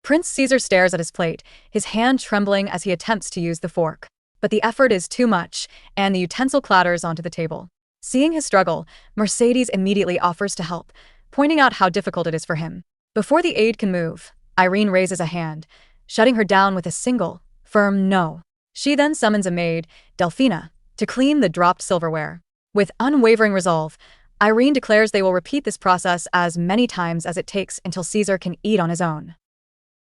A: Prince Caesar stares at his plate, his hand trembling as he attempts to use the fork. But the effort is too much, and the utensil clatters onto the table. Seeing his struggle, Mercedes immediately offers to help, pointing out how difficult it is for him. Before the aide can move, Irene raises a hand, shutting her down with a single, firm no. She then summons a maid, Delphina, to clean the dropped silverware. With unwavering resolve, Irene declares they will repeat this process as many times as it takes until Caesar can eat on his own.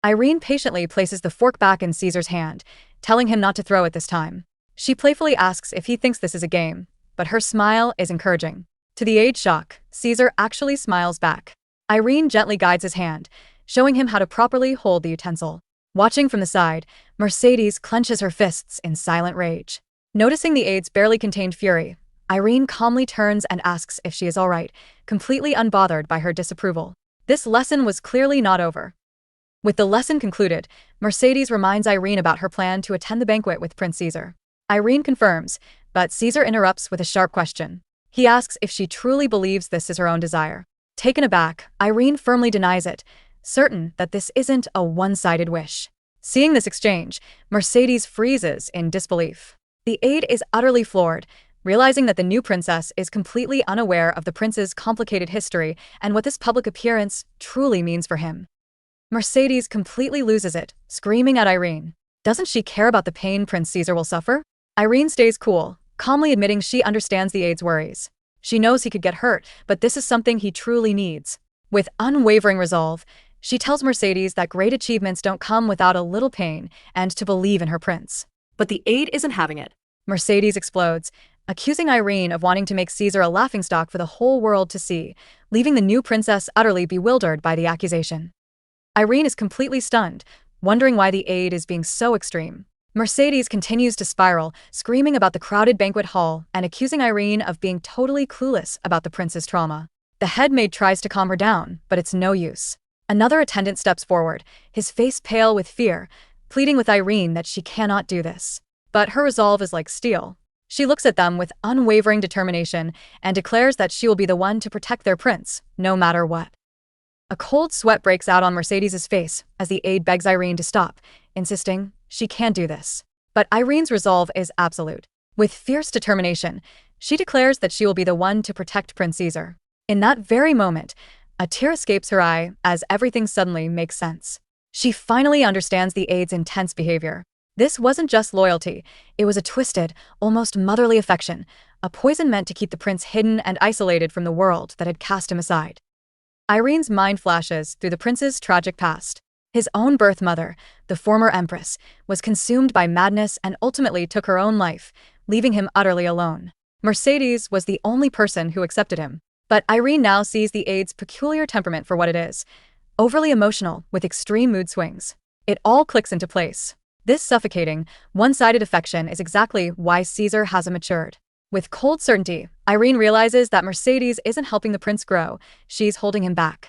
A: Irene patiently places the fork back in Caesar's hand, telling him not to throw it this time. She playfully asks if he thinks this is a game, but her smile is encouraging. To the aide's shock, Caesar actually smiles back. Irene gently guides his hand, showing him how to properly hold the utensil. Watching from the side, Mercedes clenches her fists in silent rage. Noticing the aide's barely contained fury, Irene calmly turns and asks if she is all right, completely unbothered by her disapproval. This lesson was clearly not over. With the lesson concluded, Mercedes reminds Irene about her plan to attend the banquet with Prince Caesar. Irene confirms, but Caesar interrupts with a sharp question. He asks if she truly believes this is her own desire. Taken aback, Irene firmly denies it, certain that this isn't a one-sided wish. Seeing this exchange, Mercedes freezes in disbelief. The aide is utterly floored, realizing that the new princess is completely unaware of the prince's complicated history and what this public appearance truly means for him. Mercedes completely loses it, screaming at Irene. Doesn't she care about the pain Prince Caesar will suffer? Irene stays cool, calmly admitting she understands the aide's worries. She knows he could get hurt, but this is something he truly needs. With unwavering resolve, she tells Mercedes that great achievements don't come without a little pain and to believe in her prince. But the aide isn't having it. Mercedes explodes, accusing Irene of wanting to make Caesar a laughingstock for the whole world to see, leaving the new princess utterly bewildered by the accusation. Irene is completely stunned, wondering why the aide is being so extreme. Mercedes continues to spiral, screaming about the crowded banquet hall and accusing Irene of being totally clueless about the prince's trauma. The head maid tries to calm her down, but it's no use. Another attendant steps forward, his face pale with fear, pleading with Irene that she cannot do this. But her resolve is like steel. She looks at them with unwavering determination and declares that she will be the one to protect their prince, no matter what. A cold sweat breaks out on Mercedes' face as the aide begs Irene to stop, insisting she can't do this. But Irene's resolve is absolute. With fierce determination, she declares that she will be the one to protect Prince Caesar. In that very moment, a tear escapes her eye as everything suddenly makes sense. She finally understands the aide's intense behavior. This wasn't just loyalty, it was a twisted, almost motherly affection, a poison meant to keep the prince hidden and isolated from the world that had cast him aside. Irene's mind flashes through the prince's tragic past. His own birth mother, the former empress, was consumed by madness and ultimately took her own life, leaving him utterly alone. Mercedes was the only person who accepted him. But Irene now sees the aide's peculiar temperament for what it is, overly emotional with extreme mood swings. It all clicks into place. This suffocating, one-sided affection is exactly why Caesar hasn't matured. With cold certainty, Irene realizes that Mercedes isn't helping the prince grow, she's holding him back.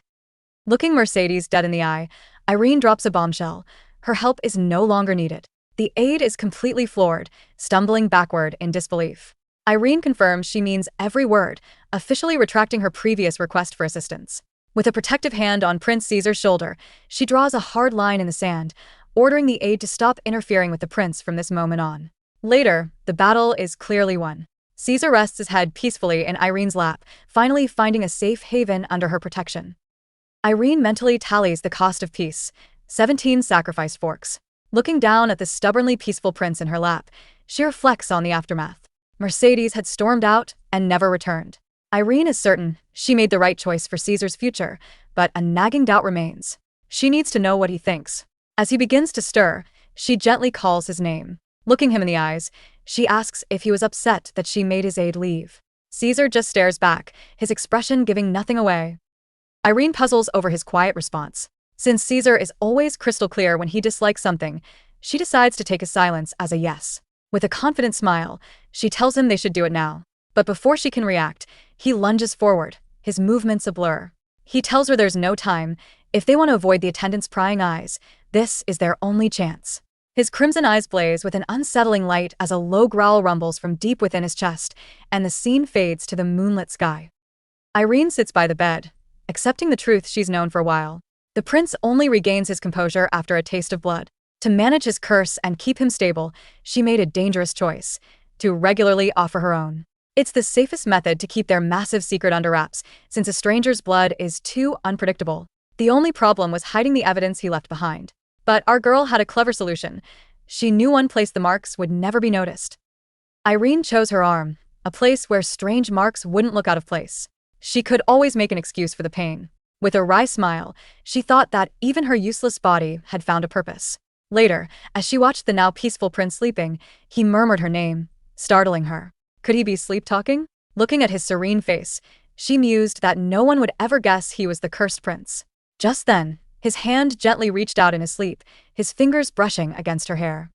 A: Looking Mercedes dead in the eye, Irene drops a bombshell. Her help is no longer needed. The aide is completely floored, stumbling backward in disbelief. Irene confirms she means every word, officially retracting her previous request for assistance. With a protective hand on Prince Caesar's shoulder, she draws a hard line in the sand, ordering the aide to stop interfering with the prince from this moment on. Later, the battle is clearly won. Caesar rests his head peacefully in Irene's lap, finally finding a safe haven under her protection. Irene mentally tallies the cost of peace, 17 sacrificed forks. Looking down at the stubbornly peaceful prince in her lap, she reflects on the aftermath. Mercedes had stormed out and never returned. Irene is certain she made the right choice for Caesar's future, but a nagging doubt remains. She needs to know what he thinks. As he begins to stir, she gently calls his name. Looking him in the eyes, she asks if he was upset that she made his aide leave. Caesar just stares back, his expression giving nothing away. Irene puzzles over his quiet response. Since Caesar is always crystal clear when he dislikes something, she decides to take his silence as a yes. With a confident smile, she tells him they should do it now. But before she can react, he lunges forward, his movements a blur. He tells her there's no time. If they want to avoid the attendants' prying eyes, this is their only chance. His crimson eyes blaze with an unsettling light as a low growl rumbles from deep within his chest, and the scene fades to the moonlit sky. Irene sits by the bed, accepting the truth she's known for a while. The prince only regains his composure after a taste of blood. To manage his curse and keep him stable, she made a dangerous choice: to regularly offer her own. It's the safest method to keep their massive secret under wraps, since a stranger's blood is too unpredictable. The only problem was hiding the evidence he left behind. But our girl had a clever solution. She knew one place the marks would never be noticed. Irene chose her arm, a place where strange marks wouldn't look out of place. She could always make an excuse for the pain. With a wry smile, she thought that even her useless body had found a purpose. Later, as she watched the now peaceful prince sleeping, he murmured her name, startling her. Could he be sleep-talking? Looking at his serene face, she mused that no one would ever guess he was the cursed prince. Just then, his hand gently reached out in his sleep, his fingers brushing against her hair.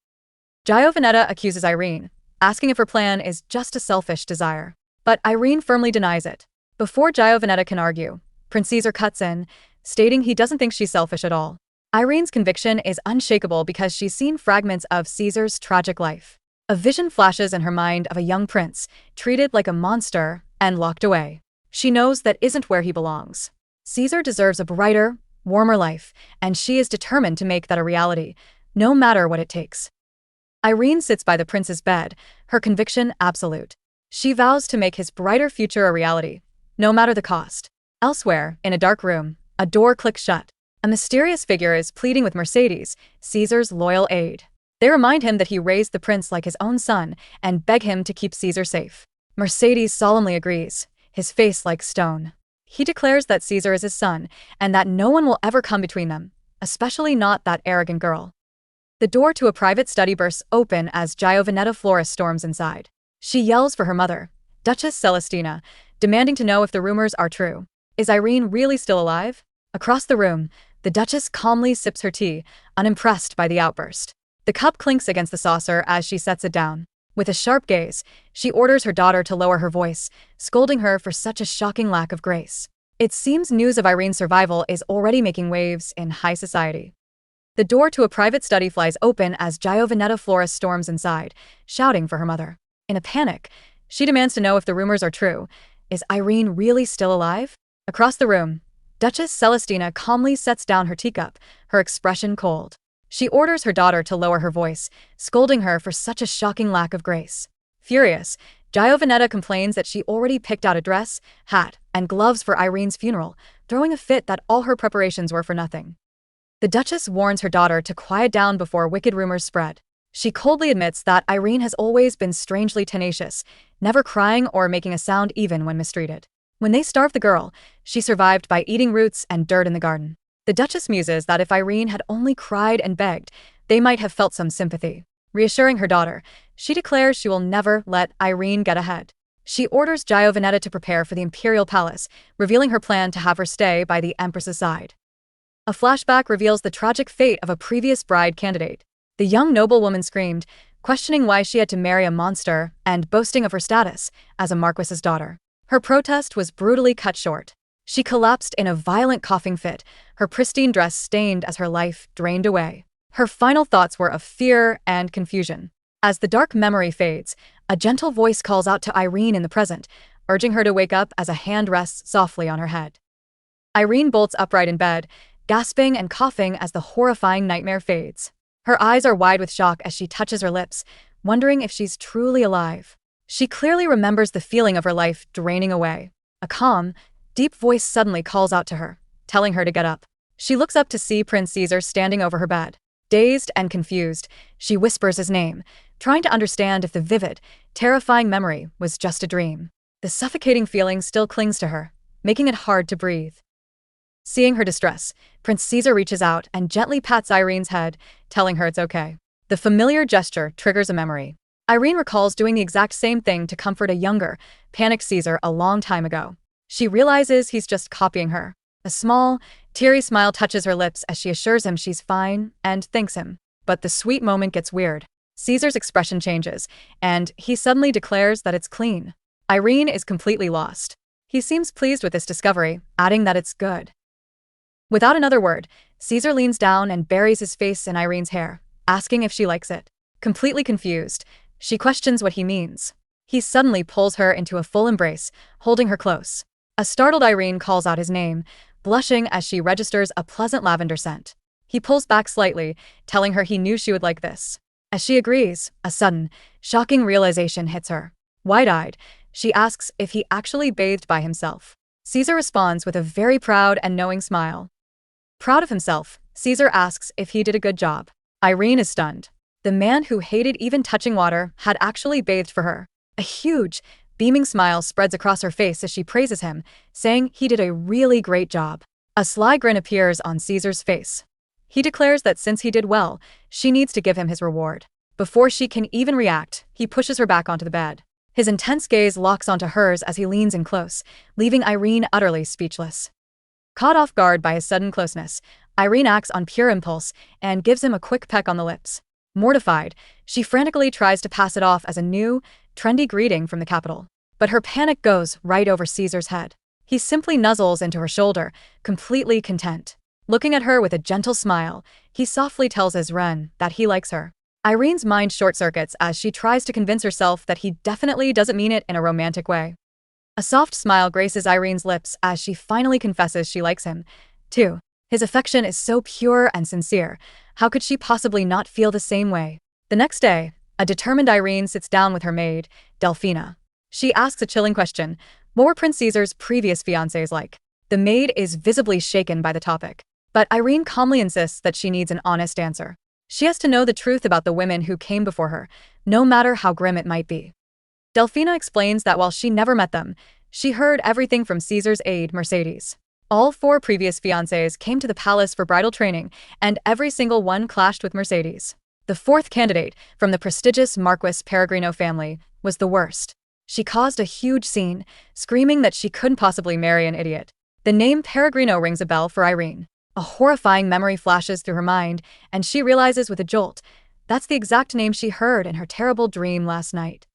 A: Giovanetta accuses Irene, asking if her plan is just a selfish desire. But Irene firmly denies it. Before Giovanetta can argue, Prince Caesar cuts in, stating he doesn't think she's selfish at all. Irene's conviction is unshakable because she's seen fragments of Caesar's tragic life. A vision flashes in her mind of a young prince, treated like a monster and locked away. She knows that isn't where he belongs. Caesar deserves a brighter, warmer life, and she is determined to make that a reality, no matter what it takes. Irene sits by the prince's bed, her conviction absolute. She vows to make his brighter future a reality, no matter the cost. Elsewhere, in a dark room, a door clicks shut. A mysterious figure is pleading with Mercedes, Caesar's loyal aide. They remind him that he raised the prince like his own son and beg him to keep Caesar safe. Mercedes solemnly agrees, his face like stone. He declares that Caesar is his son and that no one will ever come between them, especially not that arrogant girl. The door to a private study bursts open as Giovanetta Flores storms inside. She yells for her mother, Duchess Celestina, demanding to know if the rumors are true. Is Irene really still alive? Across the room, the Duchess calmly sips her tea, unimpressed by the outburst. The cup clinks against the saucer as she sets it down. With a sharp gaze, she orders her daughter to lower her voice, scolding her for such a shocking lack of grace. It seems news of Irene's survival is already making waves in high society. The door to a private study flies open as Giovanetta Flores storms inside, shouting for her mother. In a panic, she demands to know if the rumors are true. Is Irene really still alive? Across the room, Duchess Celestina calmly sets down her teacup, her expression cold. She orders her daughter to lower her voice, scolding her for such a shocking lack of grace. Furious, Giovanetta complains that she already picked out a dress, hat, and gloves for Irene's funeral, throwing a fit that all her preparations were for nothing. The Duchess warns her daughter to quiet down before wicked rumors spread. She coldly admits that Irene has always been strangely tenacious, never crying or making a sound even when mistreated. When they starved the girl, she survived by eating roots and dirt in the garden. The Duchess muses that if Irene had only cried and begged, they might have felt some sympathy. Reassuring her daughter, she declares she will never let Irene get ahead. She orders Giovanetta to prepare for the imperial palace, revealing her plan to have her stay by the empress's side. A flashback reveals the tragic fate of a previous bride candidate. The young noblewoman screamed, questioning why she had to marry a monster and boasting of her status as a marquis's daughter. Her protest was brutally cut short. She collapsed in a violent coughing fit, her pristine dress stained as her life drained away. Her final thoughts were of fear and confusion. As the dark memory fades, a gentle voice calls out to Irene in the present, urging her to wake up as a hand rests softly on her head. Irene bolts upright in bed, gasping and coughing as the horrifying nightmare fades. Her eyes are wide with shock as she touches her lips, wondering if she's truly alive. She clearly remembers the feeling of her life draining away. A calm, deep voice suddenly calls out to her, telling her to get up. She looks up to see Prince Caesar standing over her bed. Dazed and confused, she whispers his name, trying to understand if the vivid, terrifying memory was just a dream. The suffocating feeling still clings to her, making it hard to breathe. Seeing her distress, Prince Caesar reaches out and gently pats Irene's head, telling her it's okay. The familiar gesture triggers a memory. Irene recalls doing the exact same thing to comfort a younger, panicked Caesar a long time ago. She realizes he's just copying her. A small, teary smile touches her lips as she assures him she's fine and thanks him. But the sweet moment gets weird. Caesar's expression changes, and he suddenly declares that it's clean. Irene is completely lost. He seems pleased with this discovery, adding that it's good. Without another word, Caesar leans down and buries his face in Irene's hair, asking if she likes it. Completely confused, she questions what he means. He suddenly pulls her into a full embrace, holding her close. A startled Irene calls out his name, blushing as she registers a pleasant lavender scent. He pulls back slightly, telling her he knew she would like this. As she agrees, a sudden, shocking realization hits her. Wide-eyed, She asks if he actually bathed by himself. Caesar responds with a very proud and knowing smile. Proud of himself, Caesar asks if he did a good job. Irene is stunned. The man who hated even touching water had actually bathed for her. A huge, beaming smile spreads across her face as she praises him, saying he did a really great job. A sly grin appears on Caesar's face. He declares that since he did well, she needs to give him his reward. Before she can even react, he pushes her back onto the bed. His intense gaze locks onto hers as he leans in close, leaving Irene utterly speechless. Caught off guard by his sudden closeness, Irene acts on pure impulse and gives him a quick peck on the lips. Mortified, she frantically tries to pass it off as a new, trendy greeting from the capital. But her panic goes right over Caesar's head. He simply nuzzles into her shoulder, completely content. Looking at her with a gentle smile, he softly tells Izren that he likes her. Irene's mind short-circuits as she tries to convince herself that he definitely doesn't mean it in a romantic way. A soft smile graces Irene's lips as she finally confesses she likes him, too. His affection is so pure and sincere. How could she possibly not feel the same way? The next day, a determined Irene sits down with her maid, Delphina. She asks a chilling question. What were Prince Caesar's previous fiancés like? The maid is visibly shaken by the topic, but Irene calmly insists that she needs an honest answer. She has to know the truth about the women who came before her, no matter how grim it might be. Delphina explains that while she never met them, she heard everything from Caesar's aide, Mercedes. All 4 previous fiancés came to the palace for bridal training, and every single one clashed with Mercedes. The 4th candidate, from the prestigious Marquis Peregrino family, was the worst. She caused a huge scene, screaming that she couldn't possibly marry an idiot. The name Peregrino rings a bell for Irene. A horrifying memory flashes through her mind, and she realizes with a jolt, that's the exact name she heard in her terrible dream last night.